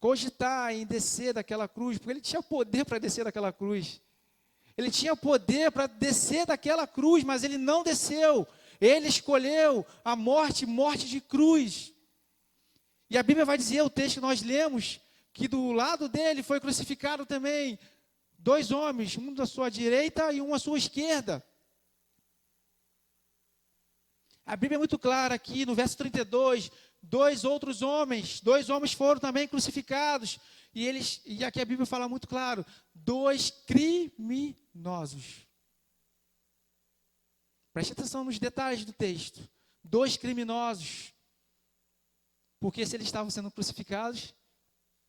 cogitar em descer daquela cruz, porque ele tinha poder para descer daquela cruz. Ele tinha poder para descer daquela cruz, mas ele não desceu. Ele escolheu a morte de cruz. E a Bíblia vai dizer, o texto que nós lemos, que do lado dele foi crucificado também 2 homens, um da sua direita e um à sua esquerda. A Bíblia é muito clara aqui no verso 32, 2 homens foram também crucificados. E aqui a Bíblia fala muito claro, 2 criminosos. Preste atenção nos detalhes do texto. 2 criminosos. Porque se eles estavam sendo crucificados,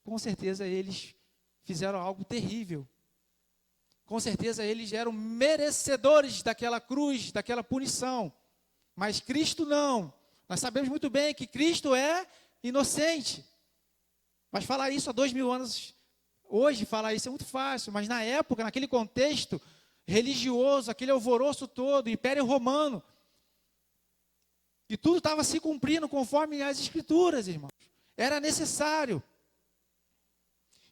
com certeza eles fizeram algo terrível. Com certeza eles eram merecedores daquela cruz, daquela punição. Mas Cristo não. Nós sabemos muito bem que Cristo é inocente. Mas falar isso há 2000 anos, hoje falar isso é muito fácil. Mas na época, naquele contexto religioso, aquele alvoroço todo, Império Romano, e tudo estava se cumprindo conforme as Escrituras, irmãos. Era necessário.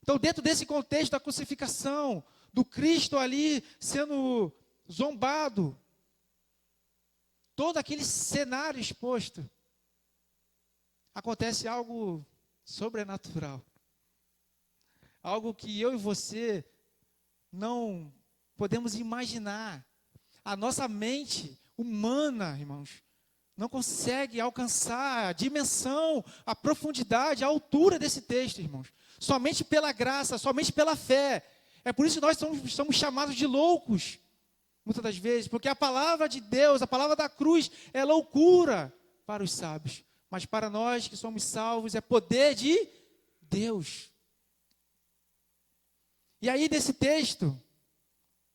Então, dentro desse contexto da crucificação, do Cristo ali sendo zombado, todo aquele cenário exposto, acontece algo sobrenatural. Algo que eu e você não podemos imaginar. A nossa mente humana, irmãos, não consegue alcançar a dimensão, a profundidade, a altura desse texto, irmãos. Somente pela graça, somente pela fé. É por isso que nós somos chamados de loucos, muitas das vezes, porque a palavra de Deus, a palavra da cruz, é loucura para os sábios. Mas para nós que somos salvos, é poder de Deus. E aí, desse texto,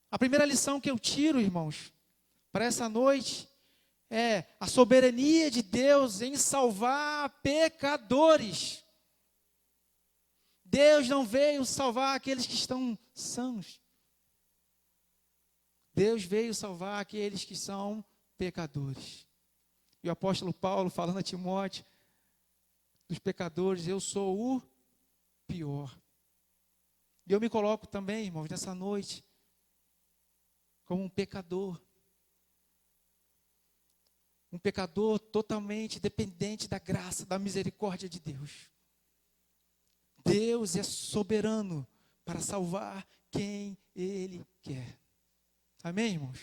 a primeira lição que eu tiro, irmãos, para essa noite, é a soberania de Deus em salvar pecadores. Deus não veio salvar aqueles que estão sãos. Deus veio salvar aqueles que são pecadores. E o apóstolo Paulo, falando a Timóteo, dos pecadores, eu sou o pior. E eu me coloco também, irmãos, nessa noite, como um pecador. Um pecador totalmente dependente da graça, da misericórdia de Deus. Deus é soberano para salvar quem Ele quer. Amém, irmãos?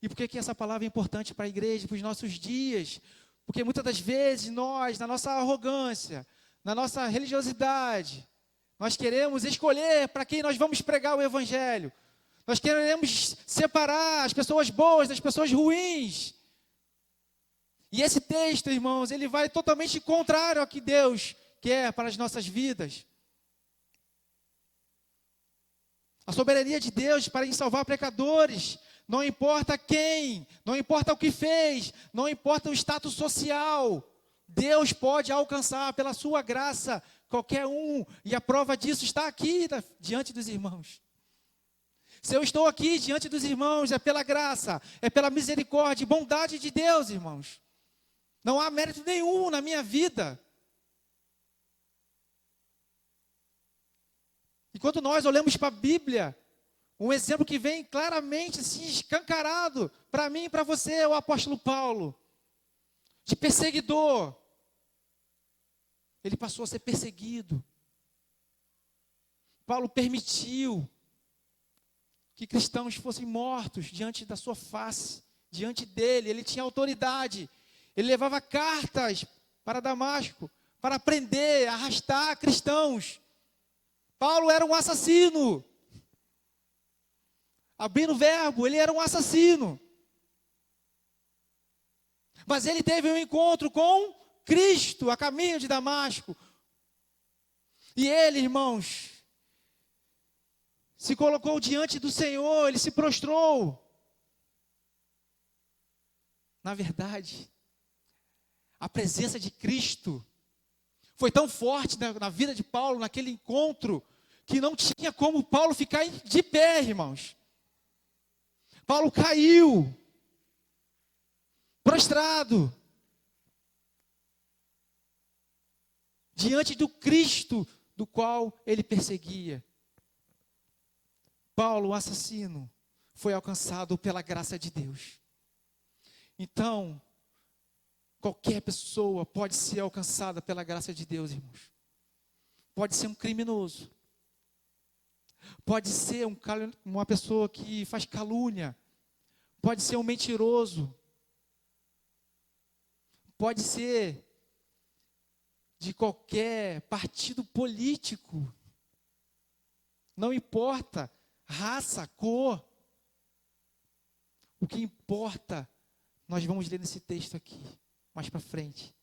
E por que essa palavra é importante para a igreja, para os nossos dias? Porque muitas das vezes nós, na nossa arrogância, na nossa religiosidade, nós queremos escolher para quem nós vamos pregar o Evangelho. Nós queremos separar as pessoas boas das pessoas ruins. E esse texto, irmãos, ele vai totalmente contrário ao que Deus quer para as nossas vidas. A soberania de Deus para em salvar pecadores, não importa quem, não importa o que fez, não importa o status social, Deus pode alcançar pela sua graça qualquer um, e a prova disso está aqui diante dos irmãos. Se eu estou aqui diante dos irmãos, é pela graça, é pela misericórdia e bondade de Deus, irmãos. Não há mérito nenhum na minha vida. E quando nós olhamos para a Bíblia, Um exemplo que vem claramente, assim, escancarado para mim e para você, é o apóstolo Paulo, de perseguidor. Ele passou a ser perseguido. Paulo permitiu que cristãos fossem mortos diante da sua face, diante dele. Ele tinha autoridade. Ele levava cartas para Damasco para prender, arrastar cristãos. Paulo era um assassino. Abrindo o verbo, ele era um assassino. Mas ele teve um encontro com Cristo a caminho de Damasco. E ele, irmãos, se colocou diante do Senhor, ele se prostrou. Na verdade, a presença de Cristo foi tão forte na vida de Paulo, naquele encontro, que não tinha como Paulo ficar de pé, irmãos. Paulo caiu, prostrado, diante do Cristo do qual ele perseguia. Paulo, o assassino, foi alcançado pela graça de Deus. Então, qualquer pessoa pode ser alcançada pela graça de Deus, irmãos. Pode ser um criminoso. Pode ser uma pessoa que faz calúnia. Pode ser um mentiroso. Pode ser de qualquer partido político. Não importa raça, cor. O que importa, nós vamos ler nesse texto aqui, mais para frente.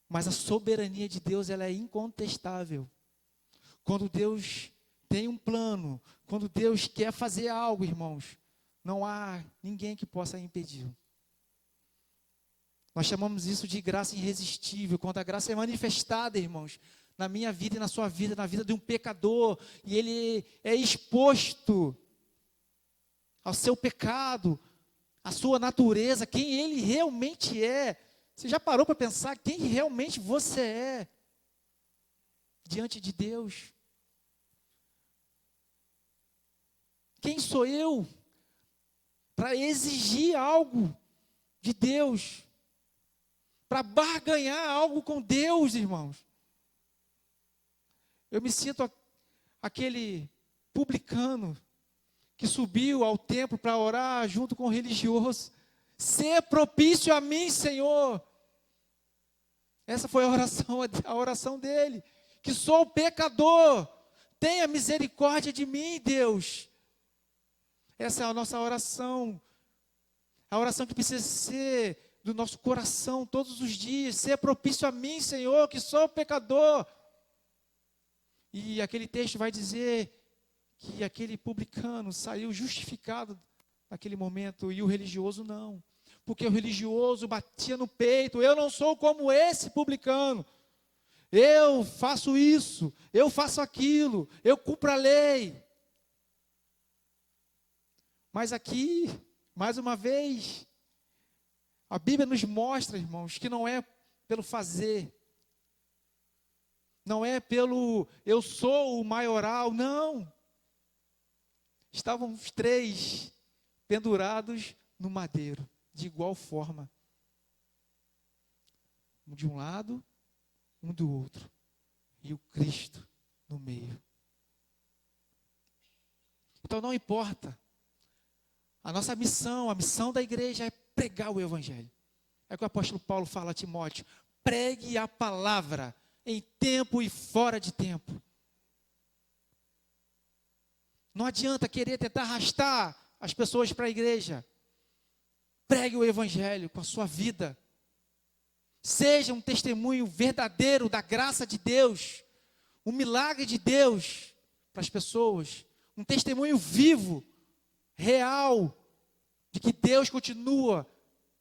Mas a soberania de Deus, ela é incontestável. Quando Deus tem um plano, quando Deus quer fazer algo, irmãos, não há ninguém que possa impedir. Nós chamamos isso de graça irresistível. Quando a graça é manifestada, irmãos, na minha vida e na sua vida, na vida de um pecador, e ele é exposto ao seu pecado, à sua natureza, quem ele realmente é. Você já parou para pensar quem realmente você é diante de Deus? Quem sou eu para exigir algo de Deus? Para barganhar algo com Deus, irmãos? Eu me sinto aquele publicano que subiu ao templo para orar junto com o religioso. Ser propício a mim, Senhor. Essa foi a oração dele. Que sou pecador. Tenha misericórdia de mim, Deus. Essa é a nossa oração. A oração que precisa ser do nosso coração todos os dias. Ser propício a mim, Senhor, que sou pecador. E aquele texto vai dizer que aquele publicano saiu justificado naquele momento e o religioso não. Porque o religioso batia no peito: eu não sou como esse publicano. Eu faço isso, eu faço aquilo, eu cumpro a lei. Mas aqui, mais uma vez, a Bíblia nos mostra, irmãos, que não é pelo fazer. Não é pelo eu sou o maioral, não. Estavam os três pendurados no madeiro, de igual forma. Um de um lado, um do outro. E o Cristo no meio. Então não importa. A nossa missão, a missão da igreja é pregar o Evangelho. É o que o apóstolo Paulo fala a Timóteo. Pregue a palavra em tempo e fora de tempo. Não adianta querer tentar arrastar as pessoas para a igreja. Pregue o Evangelho com a sua vida. Seja um testemunho verdadeiro da graça de Deus. Um milagre de Deus para as pessoas. Um testemunho vivo, real, de que Deus continua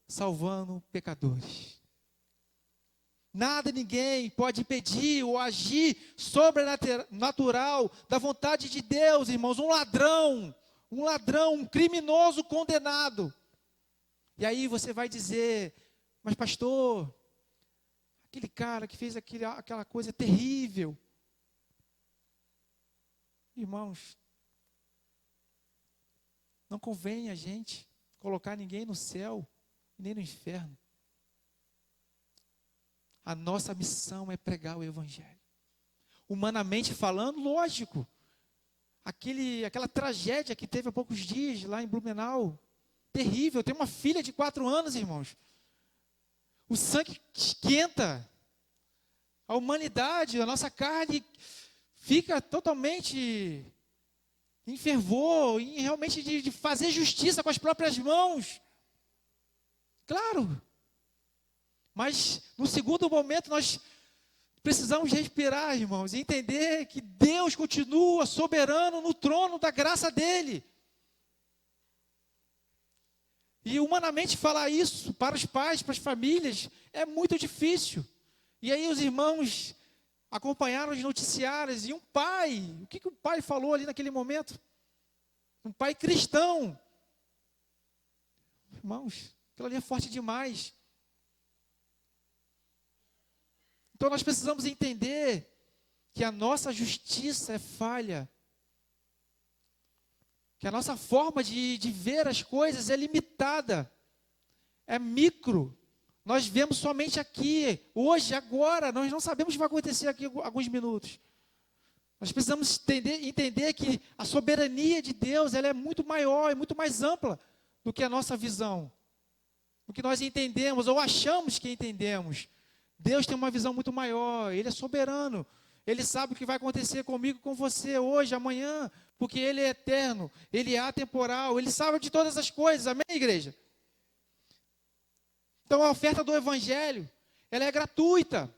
salvando pecadores. Nada e ninguém pode impedir ou agir sobrenatural da vontade de Deus, irmãos. Um ladrão, um criminoso condenado. E aí você vai dizer: mas pastor, aquele cara que fez aquela coisa terrível. Irmãos, Não convém a gente colocar ninguém no céu nem no inferno. A nossa missão é pregar o Evangelho. Humanamente falando, lógico. Aquela tragédia que teve há poucos dias lá em Blumenau, terrível. Eu tenho uma filha de 4 anos, irmãos. O sangue esquenta. A humanidade, a nossa carne fica totalmente em fervor, em realmente de fazer justiça com as próprias mãos. Claro. Mas no segundo momento nós precisamos respirar, irmãos, e entender que Deus continua soberano no trono da graça dele. E humanamente falar isso para os pais, para as famílias, é muito difícil. E aí os irmãos acompanharam os noticiários, e um pai, o que o pai falou ali naquele momento? Um pai cristão. Irmãos, aquilo ali é forte demais. Então nós precisamos entender que a nossa justiça é falha. Que a nossa forma de ver as coisas é limitada. É micro. Nós vemos somente aqui, hoje, agora. Nós não sabemos o que vai acontecer aqui em alguns minutos. Nós precisamos entender que a soberania de Deus ela é muito maior, é muito mais ampla do que a nossa visão. Do que nós entendemos ou achamos que entendemos. Deus tem uma visão muito maior, Ele é soberano. Ele sabe o que vai acontecer comigo, com você, hoje, amanhã, porque Ele é eterno, Ele é atemporal, Ele sabe de todas as coisas, amém, igreja? Então a oferta do Evangelho, ela é gratuita,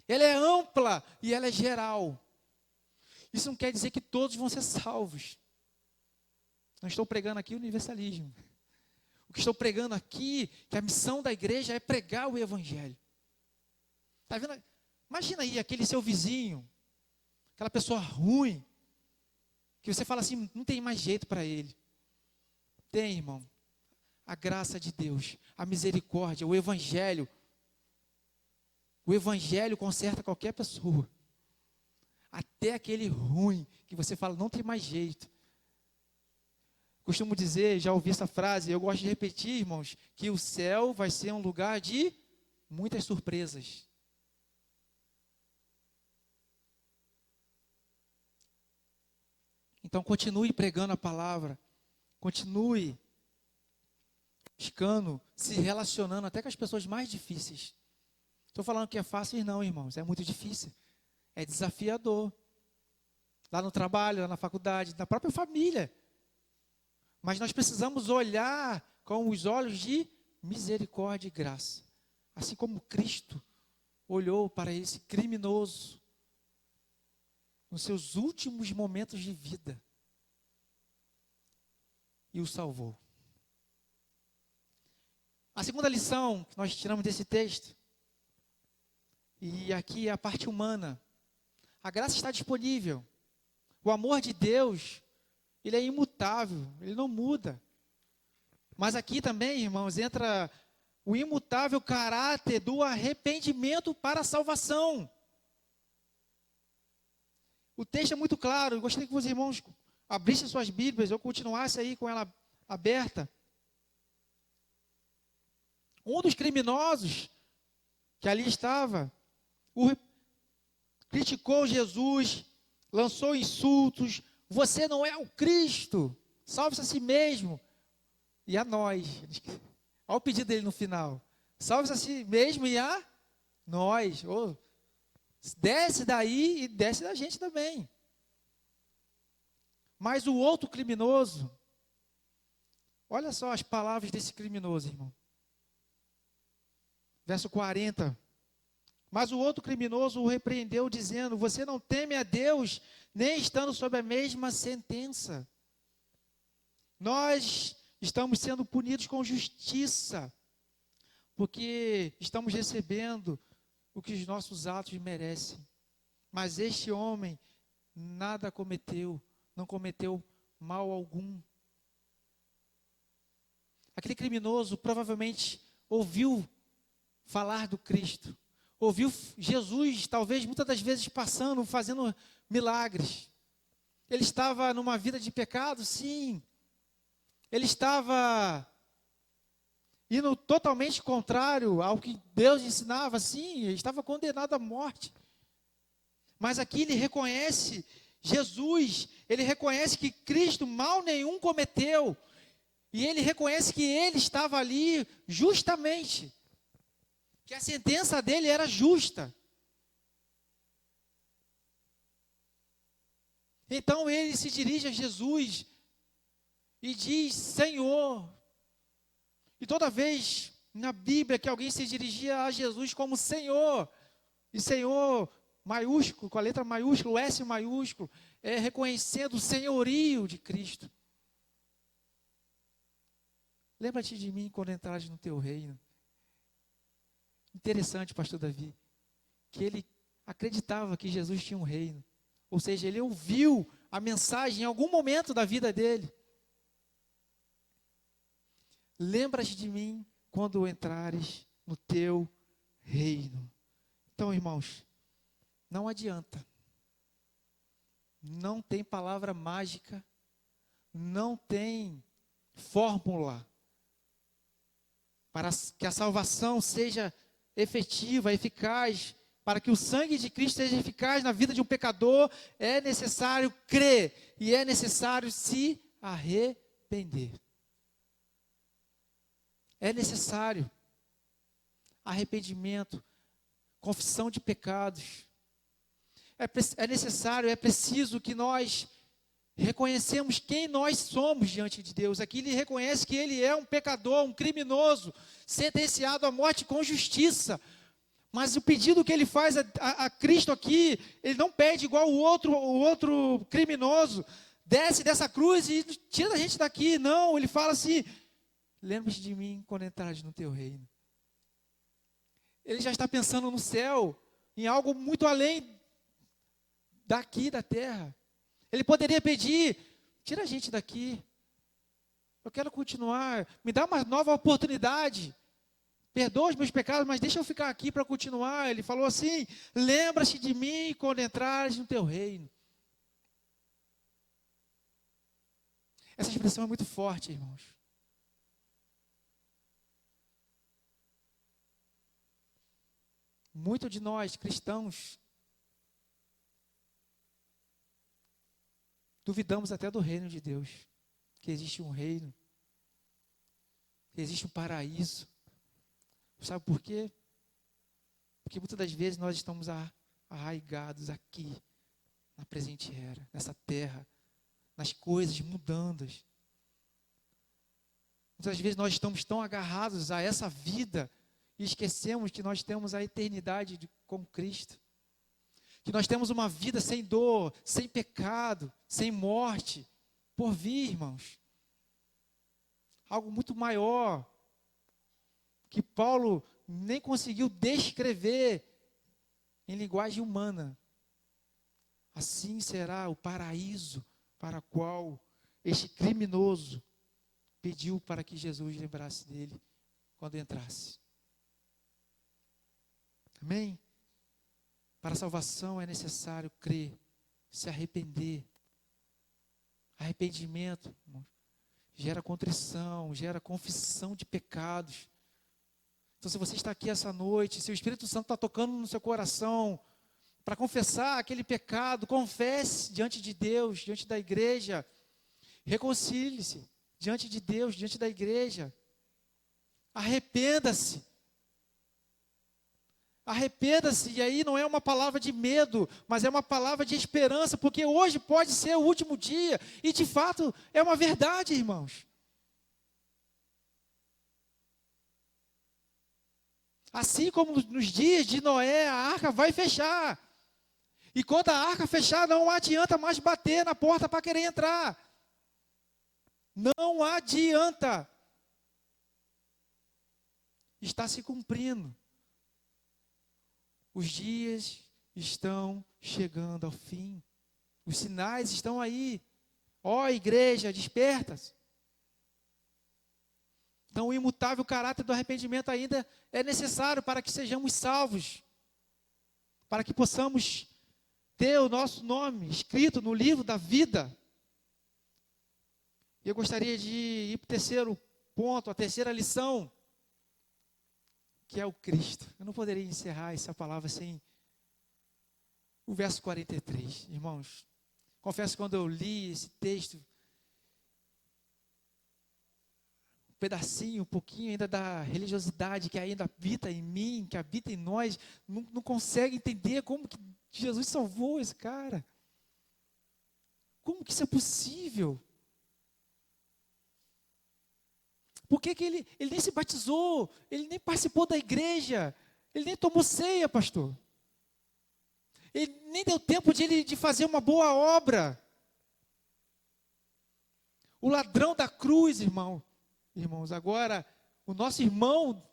ela é ampla e ela é geral. Isso não quer dizer que todos vão ser salvos. Não estou pregando aqui o universalismo. O que estou pregando aqui, que a missão da igreja é pregar o Evangelho. Está vendo? Imagina aí aquele seu vizinho, aquela pessoa ruim, que você fala assim, não tem mais jeito para ele. Tem, irmão. A graça de Deus, a misericórdia, o Evangelho. O Evangelho conserta qualquer pessoa. Até aquele ruim, que você fala, não tem mais jeito. Costumo dizer, já ouvi essa frase, eu gosto de repetir, irmãos, que o céu vai ser um lugar de muitas surpresas. Então continue pregando a palavra, continue buscando, se relacionando até com as pessoas mais difíceis. Estou falando que é fácil, não, irmãos, é muito difícil, é desafiador. Lá no trabalho, lá na faculdade, na própria família. Mas nós precisamos olhar com os olhos de misericórdia e graça. Assim como Cristo olhou para esse criminoso nos seus últimos momentos de vida e o salvou. A segunda lição que nós tiramos desse texto, e aqui é a parte humana, a graça está disponível. O amor de Deus, ele é imutável, ele não muda. Mas aqui também, irmãos, entra o imutável caráter do arrependimento para a salvação. O texto é muito claro, eu gostaria que os irmãos abrissem suas Bíblias, eu continuasse aí com ela aberta. Um dos criminosos que ali estava, criticou Jesus, lançou insultos, você não é o Cristo, salve-se a si mesmo e a nós. Olha o pedido dele no final, salve-se a si mesmo e a nós. Oh, desce daí e desce da gente também. Mas o outro criminoso, olha só as palavras desse criminoso, irmão. Verso 40. Mas o outro criminoso o repreendeu, dizendo, você não teme a Deus, nem estando sob a mesma sentença. Nós estamos sendo punidos com justiça, porque estamos recebendo o que os nossos atos merecem. Mas este homem nada cometeu, não cometeu mal algum. Aquele criminoso provavelmente ouviu falar do Cristo, ouviu Jesus, talvez muitas das vezes passando, fazendo milagres. Ele estava numa vida de pecado, sim, Ele estava indo totalmente contrário ao que Deus ensinava, sim, ele estava condenado à morte. Mas aqui ele reconhece Jesus, ele reconhece que Cristo mal nenhum cometeu, e ele reconhece que ele estava ali justamente, que a sentença dele era justa. Então ele se dirige a Jesus e diz: Senhor. E toda vez na Bíblia que alguém se dirigia a Jesus como Senhor, e Senhor maiúsculo, com a letra maiúscula, o S maiúsculo, é reconhecendo o senhorio de Cristo. Lembra-te de mim quando entrares no teu reino. Interessante, pastor Davi, que ele acreditava que Jesus tinha um reino. Ou seja, ele ouviu a mensagem em algum momento da vida dele. Lembra-te de mim quando entrares no teu reino. Então, irmãos, não adianta. Não tem palavra mágica, não tem fórmula para que a salvação seja efetiva, eficaz, para que o sangue de Cristo seja eficaz na vida de um pecador, é necessário crer e é necessário se arrepender. É necessário arrependimento, confissão de pecados. É necessário, é preciso que nós reconhecemos quem nós somos diante de Deus. Aqui ele reconhece que ele é um pecador, um criminoso, sentenciado à morte com justiça. Mas o pedido que ele faz a Cristo aqui, ele não pede igual o outro criminoso, desce dessa cruz e tira a gente daqui. Não, ele fala assim: lembre-te de mim quando entrares no teu reino. Ele já está pensando no céu, em algo muito além daqui da terra. Ele poderia pedir: tira a gente daqui, eu quero continuar, me dá uma nova oportunidade, perdoa os meus pecados, mas deixa eu ficar aqui para continuar. Ele falou assim: lembra-te de mim quando entrares no teu reino. Essa expressão é muito forte, irmãos. Muito de nós, cristãos, duvidamos até do reino de Deus, que existe um reino, que existe um paraíso. Sabe por quê? Porque muitas das vezes nós estamos arraigados aqui, na presente era, nessa terra, nas coisas mundanas. Muitas vezes nós estamos tão agarrados a essa vida e esquecemos que nós temos a eternidade com Cristo. Que nós temos uma vida sem dor, sem pecado, sem morte, por vir, irmãos. Algo muito maior, que Paulo nem conseguiu descrever em linguagem humana. Assim será o paraíso para o qual este criminoso pediu para que Jesus lembrasse dele quando entrasse. Amém? Para a salvação é necessário crer, se arrepender. Arrependimento, irmãos, gera contrição, gera confissão de pecados. Então, se você está aqui essa noite, se o Espírito Santo está tocando no seu coração para confessar aquele pecado, confesse diante de Deus, diante da igreja. Reconcilie-se diante de Deus, diante da igreja. Arrependa-se. Arrependa-se, e aí não é uma palavra de medo, mas é uma palavra de esperança, porque hoje pode ser o último dia, e de fato é uma verdade, irmãos. Assim como nos dias de Noé, a arca vai fechar. E quando a arca fechar, não adianta mais bater na porta para querer entrar. Não adianta. Está se cumprindo. Os dias estão chegando ao fim. Os sinais estão aí. Ó, igreja, desperta-se. Então, o imutável caráter do arrependimento ainda é necessário para que sejamos salvos. Para que possamos ter o nosso nome escrito no livro da vida. E eu gostaria de ir para o terceiro ponto, a terceira lição, que é o Cristo. Eu não poderia encerrar essa palavra sem o verso 43. Irmãos, confesso que quando eu li esse texto, um pedacinho, um pouquinho ainda da religiosidade que ainda habita em mim, que habita em nós, não consegue entender como que Jesus salvou esse cara. Como que isso é possível? Por que ele nem se batizou? Ele nem participou da igreja? Ele nem tomou ceia, pastor? Ele nem deu tempo de fazer uma boa obra? O ladrão da cruz, irmãos, agora, o nosso irmão,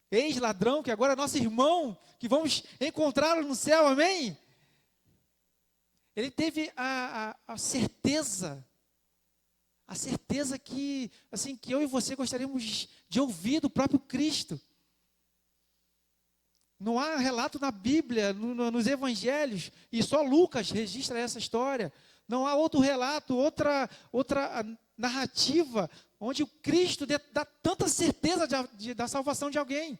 ex-ladrão, que agora é nosso irmão, que vamos encontrá-lo no céu, amém? Ele teve a certeza que, assim, que eu e você gostaríamos de ouvir do próprio Cristo. Não há relato na Bíblia, nos evangelhos, e só Lucas registra essa história. Não há outro relato, outra narrativa, onde o Cristo dá tanta certeza da salvação de alguém.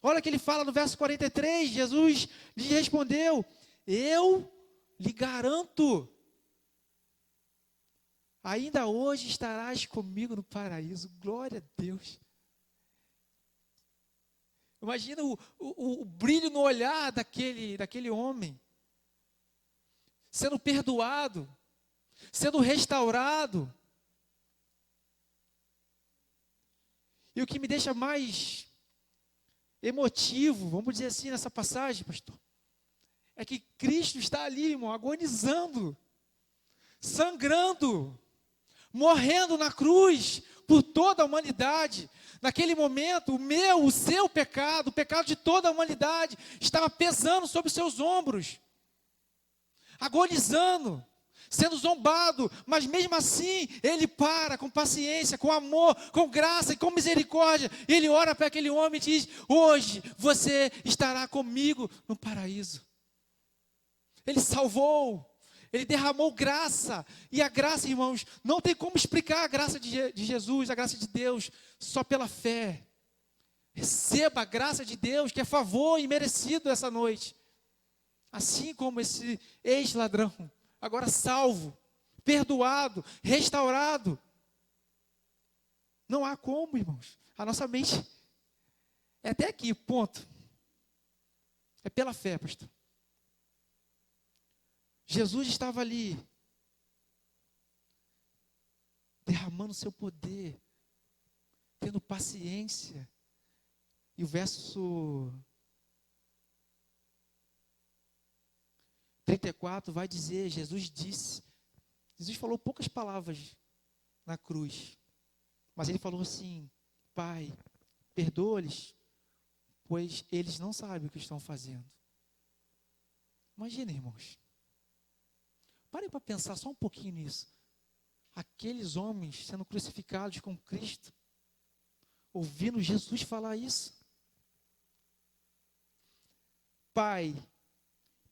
Olha o que ele fala no verso 43, Jesus lhe respondeu: eu lhe garanto, ainda hoje estarás comigo no paraíso. Glória a Deus. Imagina o brilho no olhar daquele homem, sendo perdoado, sendo restaurado. E o que me deixa mais emotivo, vamos dizer assim, nessa passagem, pastor, é que Cristo está ali, irmão, agonizando, sangrando, morrendo na cruz por toda a humanidade. Naquele momento, o seu pecado, o pecado de toda a humanidade, estava pesando sobre os seus ombros, agonizando, sendo zombado, mas mesmo assim, ele para com paciência, com amor, com graça e com misericórdia. Ele ora para aquele homem e diz: hoje você estará comigo no paraíso. Ele salvou. Ele derramou graça, e a graça, irmãos, não tem como explicar a graça de Jesus, a graça de Deus, só pela fé. Receba a graça de Deus, que é favor imerecido essa noite. Assim como esse ex-ladrão, agora salvo, perdoado, restaurado. Não há como, irmãos. A nossa mente é até aqui, ponto. É pela fé, pastor. Jesus estava ali, derramando seu poder, tendo paciência. E o verso 34 vai dizer, Jesus falou poucas palavras na cruz, mas ele falou assim: Pai, perdoa-lhes, pois eles não sabem o que estão fazendo. Imagina, irmãos. Parem para pensar só um pouquinho nisso. Aqueles homens sendo crucificados com Cristo, ouvindo Jesus falar isso. Pai,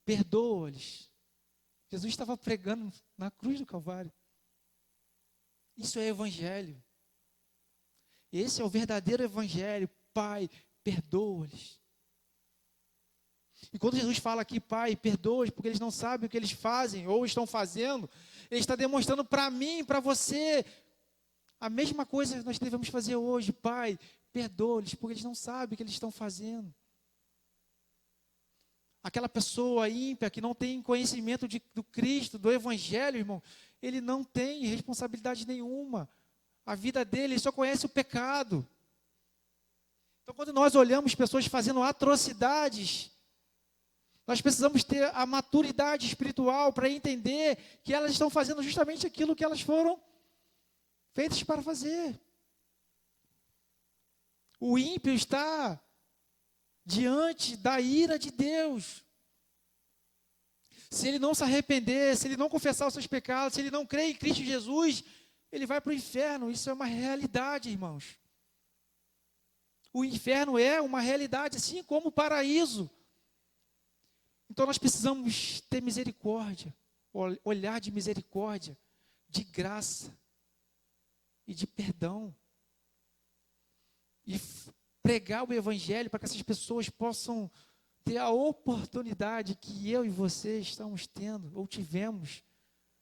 perdoa-lhes. Jesus estava pregando na cruz do Calvário. Isso é evangelho. Esse é o verdadeiro evangelho. Pai, perdoa-lhes. E quando Jesus fala aqui: Pai, perdoa-os, porque eles não sabem o que eles fazem ou estão fazendo, Ele está demonstrando para mim, para você, a mesma coisa que nós devemos fazer hoje. Pai, perdoa-lhes, porque eles não sabem o que eles estão fazendo. Aquela pessoa ímpia que não tem conhecimento do Cristo, do Evangelho, irmão, ele não tem responsabilidade nenhuma. A vida dele, ele só conhece o pecado. Então, quando nós olhamos pessoas fazendo atrocidades, nós precisamos ter a maturidade espiritual para entender que elas estão fazendo justamente aquilo que elas foram feitas para fazer. O ímpio está diante da ira de Deus. Se ele não se arrepender, se ele não confessar os seus pecados, se ele não crer em Cristo Jesus, ele vai para o inferno. Isso é uma realidade, irmãos. O inferno é uma realidade, assim como o paraíso. Então nós precisamos ter misericórdia, olhar de misericórdia, de graça, e de perdão. E pregar o evangelho para que essas pessoas possam ter a oportunidade que eu e você estamos tendo, ou tivemos,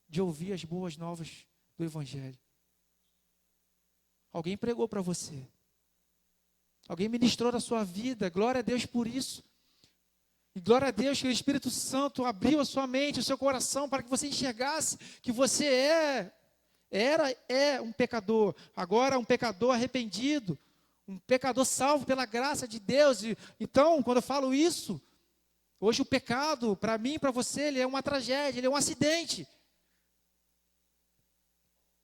de ouvir as boas novas do evangelho. Alguém pregou para você. Alguém ministrou na sua vida. Glória a Deus por isso. E glória a Deus que o Espírito Santo abriu a sua mente, o seu coração, para que você enxergasse que você é um pecador. Agora um pecador arrependido. Um pecador salvo pela graça de Deus. Então, quando eu falo isso, hoje o pecado, para mim e para você, ele é uma tragédia, ele é um acidente.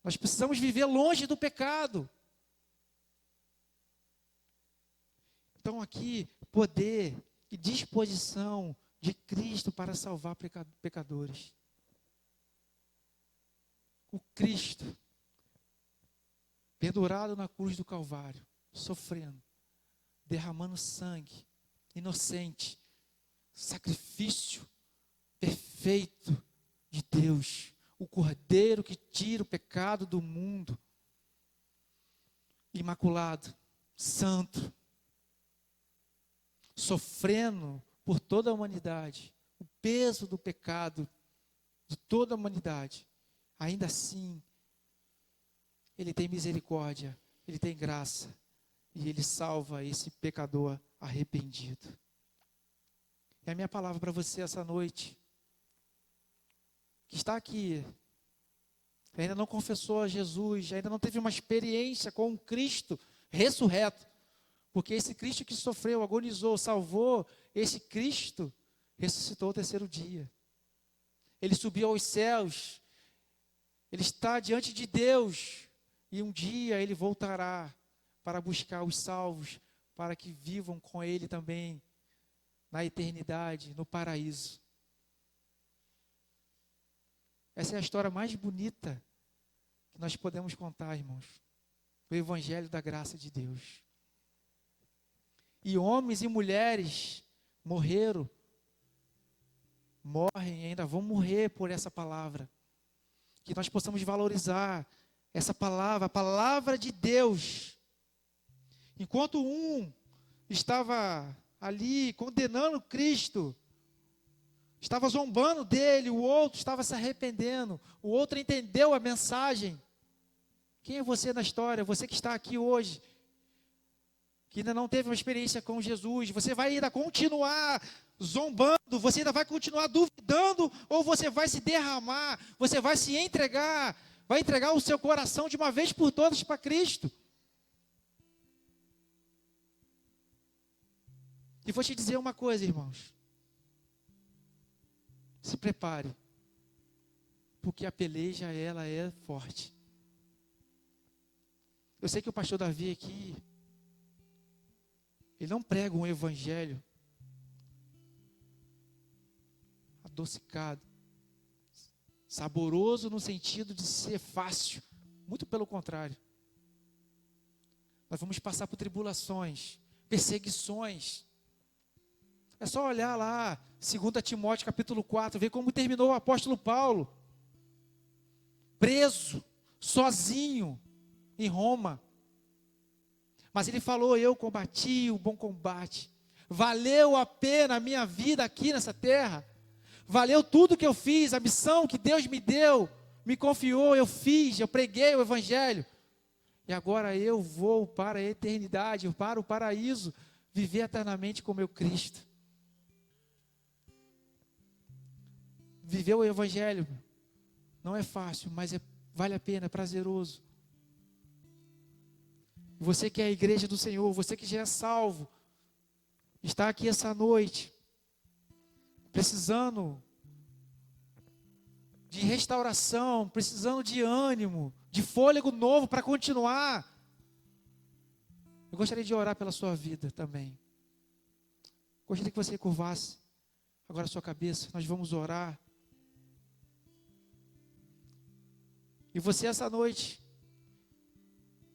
Nós precisamos viver longe do pecado. Então aqui, poder e disposição de Cristo para salvar pecadores. O Cristo, pendurado na cruz do Calvário, sofrendo, derramando sangue, inocente, sacrifício perfeito de Deus, o Cordeiro que tira o pecado do mundo, imaculado, santo, sofrendo por toda a humanidade, o peso do pecado de toda a humanidade. Ainda assim, Ele tem misericórdia, Ele tem graça, e Ele salva esse pecador arrependido. E a minha palavra para você essa noite, que está aqui, ainda não confessou a Jesus, ainda não teve uma experiência com um Cristo ressurreto, porque esse Cristo que sofreu, agonizou, salvou, esse Cristo ressuscitou ao terceiro dia. Ele subiu aos céus, Ele está diante de Deus, e um dia Ele voltará para buscar os salvos, para que vivam com Ele também, na eternidade, no paraíso. Essa é a história mais bonita que nós podemos contar, irmãos. O Evangelho da graça de Deus. E homens e mulheres morreram, morrem e ainda vão morrer por essa palavra. Que nós possamos valorizar essa palavra, a palavra de Deus. Enquanto um estava ali condenando Cristo, estava zombando dele, o outro estava se arrependendo, o outro entendeu a mensagem. Quem é você na história? Você que está aqui hoje, que ainda não teve uma experiência com Jesus, você vai ainda continuar zombando, você ainda vai continuar duvidando, ou você vai se derramar, você vai se entregar, vai entregar o seu coração de uma vez por todas para Cristo. E vou te dizer uma coisa, irmãos. Se prepare, porque a peleja, ela é forte. Eu sei que o pastor Davi aqui, ele não prega um evangelho adocicado, saboroso no sentido de ser fácil. Muito pelo contrário. Nós vamos passar por tribulações, perseguições. É só olhar lá, 2 Timóteo capítulo 4, ver como terminou o apóstolo Paulo. Preso, sozinho, em Roma. Mas ele falou, eu combati o bom combate. Valeu a pena a minha vida aqui nessa terra. Valeu tudo que eu fiz, a missão que Deus me deu, me confiou, eu fiz, eu preguei o evangelho. E agora eu vou para a eternidade, para o paraíso, viver eternamente com meu Cristo. Viver o evangelho não é fácil, mas vale a pena, é prazeroso. Você que é a igreja do Senhor, você que já é salvo, está aqui essa noite, precisando de restauração, precisando de ânimo, de fôlego novo para continuar. Eu gostaria de orar pela sua vida também. Gostaria que você curvasse agora a sua cabeça, nós vamos orar. E você essa noite,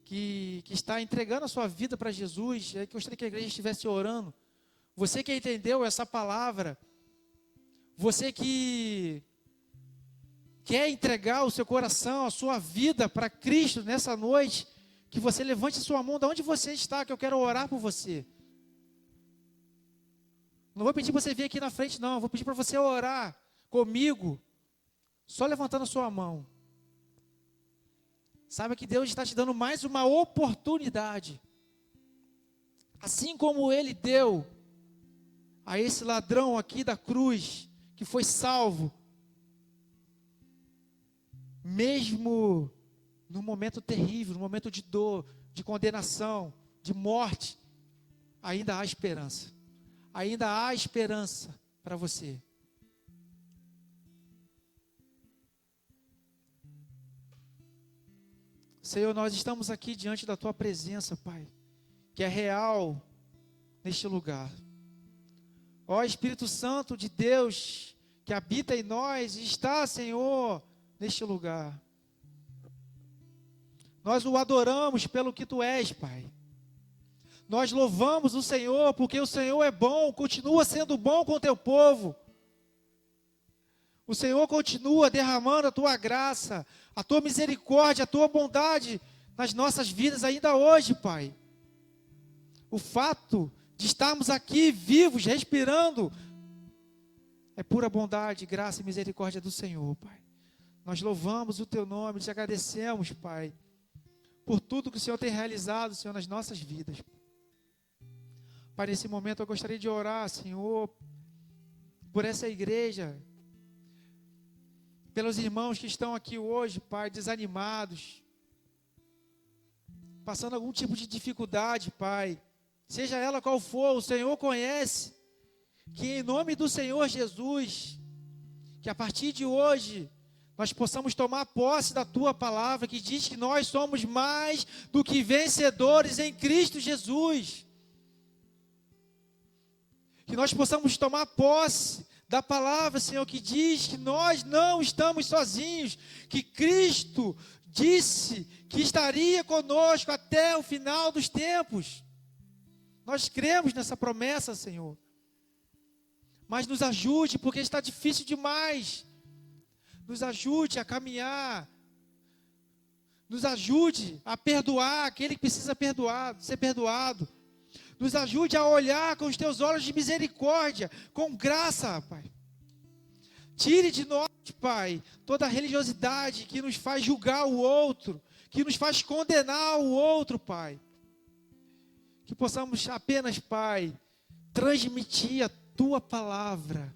que está entregando a sua vida para Jesus, que eu gostaria que a igreja estivesse orando. Você que entendeu essa palavra, você que quer entregar o seu coração, a sua vida para Cristo nessa noite, que você levante a sua mão de onde você está, que eu quero orar por você. Não vou pedir para você vir aqui na frente, não. Vou pedir para você orar comigo, só levantando a sua mão. Saiba que Deus está te dando mais uma oportunidade. Assim como Ele deu a esse ladrão aqui da cruz, que foi salvo, mesmo no momento terrível, no momento de dor, de condenação, de morte, ainda há esperança. Ainda há esperança para você. Senhor, nós estamos aqui diante da Tua presença, Pai, que é real neste lugar. Ó Espírito Santo de Deus, que habita em nós e está, Senhor, neste lugar. Nós o adoramos pelo que Tu és, Pai. Nós louvamos o Senhor, porque o Senhor é bom, continua sendo bom com o Teu povo. O Senhor continua derramando a Tua graça, a Tua misericórdia, a Tua bondade nas nossas vidas ainda hoje, Pai. O fato de estarmos aqui vivos, respirando, é pura bondade, graça e misericórdia do Senhor, Pai. Nós louvamos o Teu nome, te agradecemos, Pai, por tudo que o Senhor tem realizado, Senhor, nas nossas vidas. Pai, nesse momento eu gostaria de orar, Senhor, por essa igreja, pelos irmãos que estão aqui hoje, Pai, desanimados, passando algum tipo de dificuldade, Pai, seja ela qual for, o Senhor conhece, que em nome do Senhor Jesus, que a partir de hoje, nós possamos tomar posse da Tua palavra, que diz que nós somos mais do que vencedores em Cristo Jesus. Que nós possamos tomar posse da palavra, Senhor, que diz que nós não estamos sozinhos, que Cristo disse que estaria conosco até o final dos tempos. Nós cremos nessa promessa, Senhor. Mas nos ajude, porque está difícil demais. Nos ajude a caminhar. Nos ajude a perdoar aquele que precisa ser perdoado. Nos ajude a olhar com os Teus olhos de misericórdia, com graça, Pai. Tire de nós, Pai, toda a religiosidade que nos faz julgar o outro, que nos faz condenar o outro, Pai. Que possamos apenas, Pai, transmitir a Tua palavra.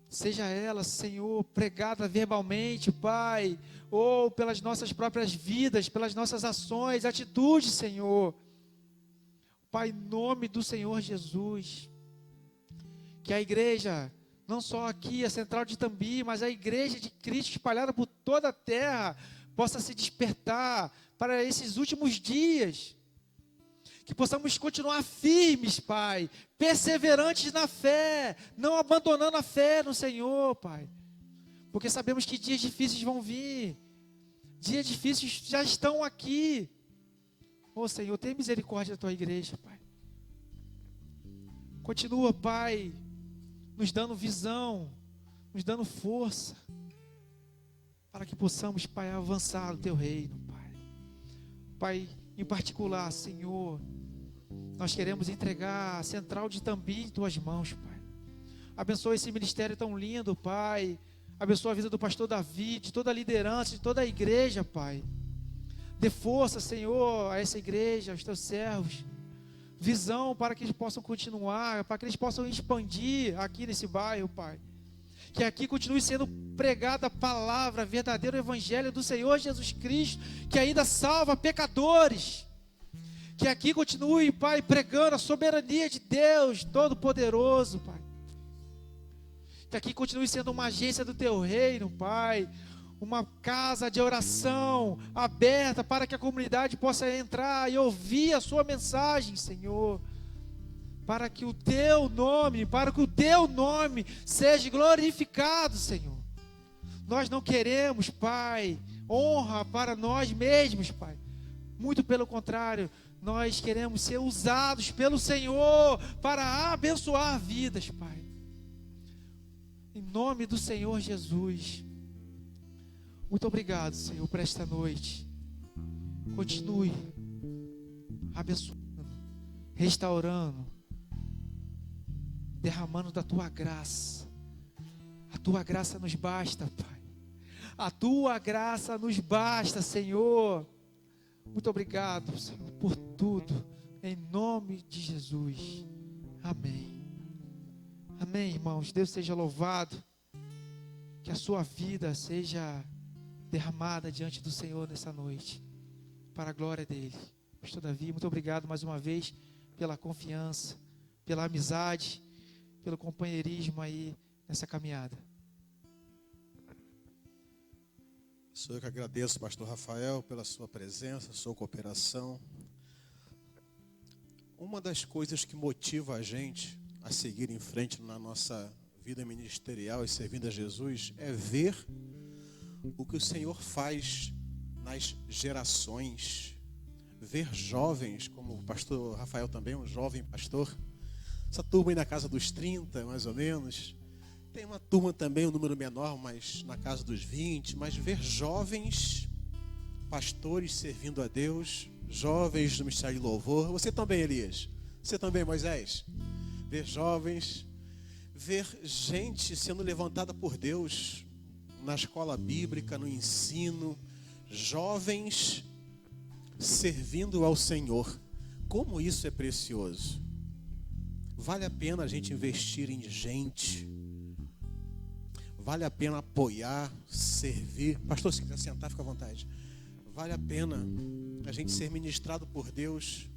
Seja ela, Senhor, pregada verbalmente, Pai, ou pelas nossas próprias vidas, pelas nossas ações, atitudes, Senhor. Pai, em nome do Senhor Jesus, que a igreja, não só aqui, a Central de Itambi, mas a igreja de Cristo espalhada por toda a terra, possa se despertar para esses últimos dias. Que possamos continuar firmes, Pai, perseverantes na fé, não abandonando a fé no Senhor, Pai. Porque sabemos que dias difíceis vão vir, dias difíceis já estão aqui. Ô Senhor, tenha misericórdia da Tua igreja, Pai. Continua, Pai, nos dando visão, nos dando força, para que possamos, Pai, avançar no Teu reino, Pai. Pai, em particular, Senhor, nós queremos entregar a Central de Itambi em Tuas mãos, Pai. Abençoa esse ministério tão lindo, Pai. Abençoa a vida do pastor Davi, de toda a liderança, de toda a igreja, Pai. Dê força, Senhor, a essa igreja, aos Teus servos. Visão para que eles possam continuar, para que eles possam expandir aqui nesse bairro, Pai. Que aqui continue sendo pregada a palavra, verdadeiro evangelho do Senhor Jesus Cristo, que ainda salva pecadores. Que aqui continue, Pai, pregando a soberania de Deus Todo-Poderoso, Pai. Que aqui continue sendo uma agência do Teu reino, Pai. Uma casa de oração aberta para que a comunidade possa entrar e ouvir a Sua mensagem, Senhor. Para que o Teu nome seja glorificado, Senhor. Nós não queremos, Pai, honra para nós mesmos, Pai. Muito pelo contrário, nós queremos ser usados pelo Senhor para abençoar vidas, Pai. Em nome do Senhor Jesus. Muito obrigado, Senhor, por esta noite. Continue abençoando, restaurando, derramando da tua graça. A tua graça nos basta, Pai. A tua graça nos basta, Senhor. Muito obrigado, Senhor, por tudo. Em nome de Jesus. Amém. Amém, irmãos. Deus seja louvado. Que a sua vida seja derramada diante do Senhor nessa noite, para a glória dele. Pastor Davi, muito obrigado mais uma vez pela confiança, pela amizade, pelo companheirismo aí nessa caminhada. Sou eu que agradeço, pastor Rafael, pela sua presença, sua cooperação. Uma das coisas que motiva a gente a seguir em frente na nossa vida ministerial e servindo a Jesus é ver o que o Senhor faz nas gerações. Ver jovens, como o pastor Rafael também, um jovem pastor. Essa turma aí na casa dos 30, mais ou menos. Tem uma turma também, um número menor, mas na casa dos 20. Mas ver jovens pastores servindo a Deus, jovens do Ministério de Louvor. Você também, Elias. Você também, Moisés. Ver jovens, ver gente sendo levantada por Deus na escola bíblica, no ensino. Jovens servindo ao Senhor. Como isso é precioso. Vale a pena a gente investir em gente. Vale a pena apoiar, servir. Pastor, se quiser sentar, fica à vontade. Vale a pena a gente ser ministrado por Deus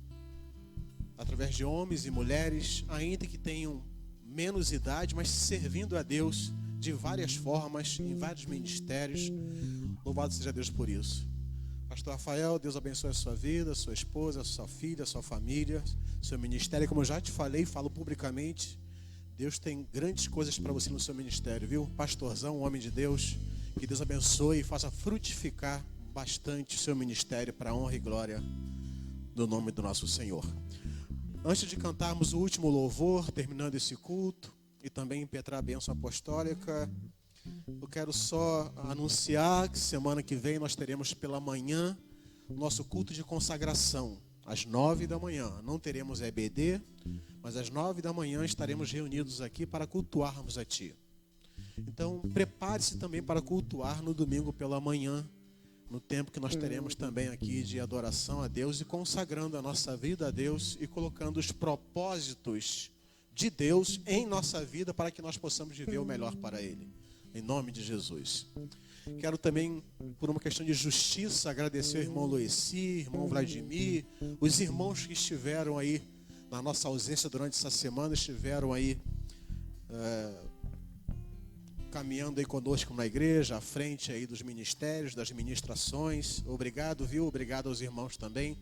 através de homens e mulheres, ainda que tenham menos idade, mas servindo a Deus de várias formas, em vários ministérios. Louvado seja Deus por isso. Pastor Rafael, Deus abençoe a sua vida, a sua esposa, a sua filha, a sua família, seu ministério. Como eu já te falei, falo publicamente, Deus tem grandes coisas para você no seu ministério, viu? Pastorzão, homem de Deus, que Deus abençoe e faça frutificar bastante o seu ministério para a honra e glória do nome do nosso Senhor. Antes de cantarmos o último louvor, terminando esse culto, e também impetrar a bênção apostólica, eu quero só anunciar que semana que vem nós teremos pela manhã nosso culto de consagração, às 9 da manhã. Não teremos EBD, mas às 9 da manhã estaremos reunidos aqui para cultuarmos a Ti. Então, prepare-se também para cultuar no domingo pela manhã, no tempo que nós teremos também aqui de adoração a Deus e consagrando a nossa vida a Deus e colocando os propósitos de Deus em nossa vida para que nós possamos viver o melhor para Ele. Em nome de Jesus. Quero também, por uma questão de justiça, agradecer ao irmão Loeci, irmão Vladimir, os irmãos que estiveram aí na nossa ausência durante essa semana, estiveram aí caminhando aí conosco na igreja, à frente aí dos ministérios, das ministrações. Obrigado, viu? Obrigado aos irmãos também.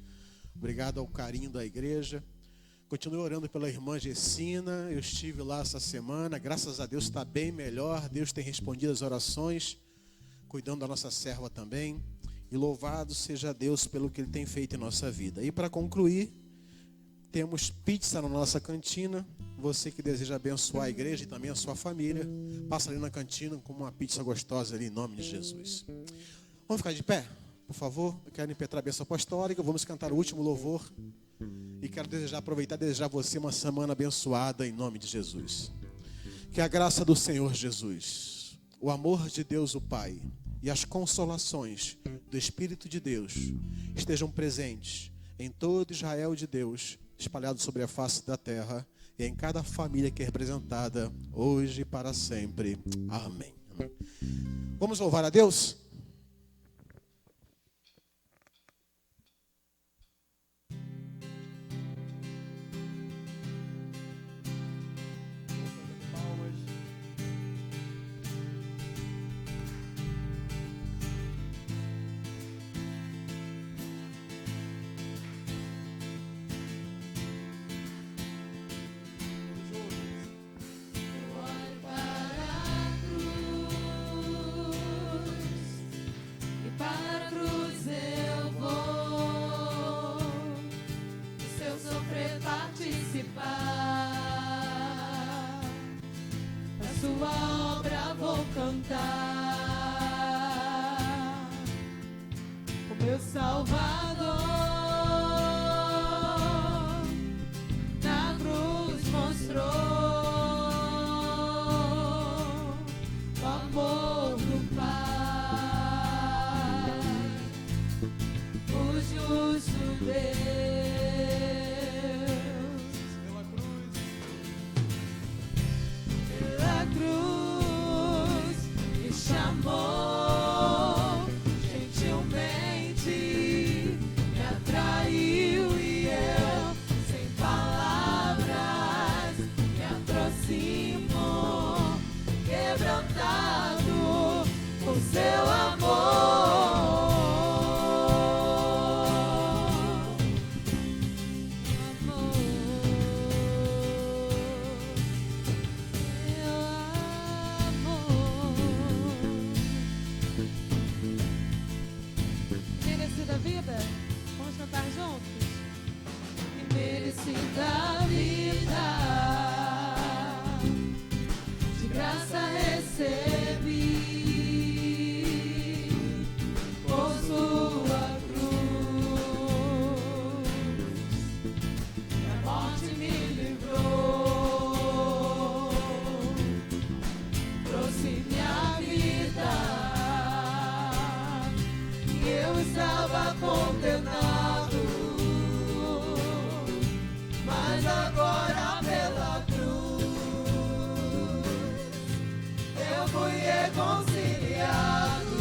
Obrigado ao carinho da igreja. Continue orando pela irmã Gessina. Eu estive lá essa semana. Graças a Deus está bem melhor. Deus tem respondido as orações, cuidando da nossa serva também. E louvado seja Deus pelo que Ele tem feito em nossa vida. E para concluir, temos pizza na nossa cantina. Você que deseja abençoar a igreja e também a sua família, passa ali na cantina com uma pizza gostosa ali em nome de Jesus. Vamos ficar de pé, por favor. Eu quero impetrar a bênção apostólica. Vamos cantar o último louvor. E quero aproveitar e desejar a você uma semana abençoada em nome de Jesus. Que a graça do Senhor Jesus, o amor de Deus o Pai e as consolações do Espírito de Deus estejam presentes em todo Israel de Deus, espalhado sobre a face da terra e em cada família que é representada hoje e para sempre. Amém. Vamos louvar a Deus? Sua obra cantar. O meu Salvador na cruz mostrou o amor do Pai, o justo Deus. Pela cruz me chamou gentilmente, me atraiu e eu, sem palavras, me aproximo, quebrantado por seu amor. Merecida vida? Vamos cantar juntos? Merecida vida, de graça recebi, por sua cruz, da morte me livrou, trouxe minha vida, e eu estava condenado, mas agora pela cruz eu fui reconciliado.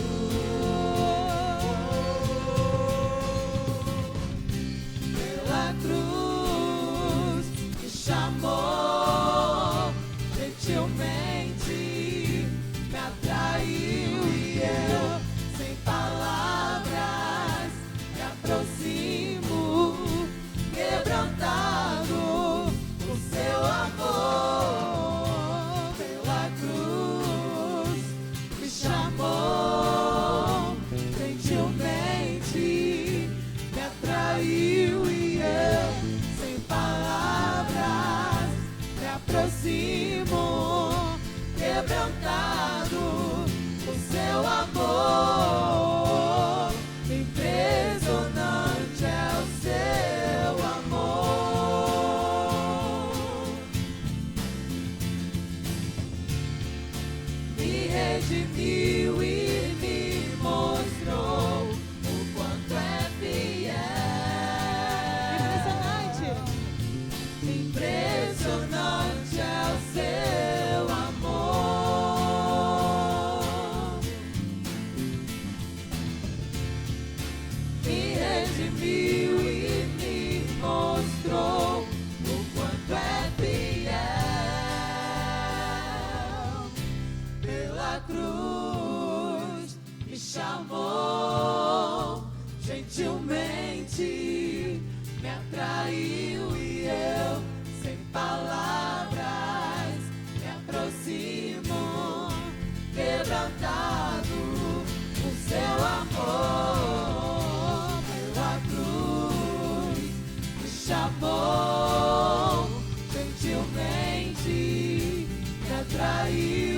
Pela cruz me chamou gentilmente, me atraiu e eu, sem palavras, me aproximo, quebrantado por seu amor. Pela cruz me chamou gentilmente, me atraiu e eu, sem palavras, me aproximo, quebrantado por seu amor. Impressionante é o seu amor. Me redimiu e me mostrou o quanto é fiel. Impressionante é o seu amor. Me redimiu e me mostrou o quanto é fiel. Pela cruz me chamou gentilmente, me atraiu e eu, sem palavras, me aproximo, quebrantado por seu amor. Pela cruz me chamou gentilmente, me atraiu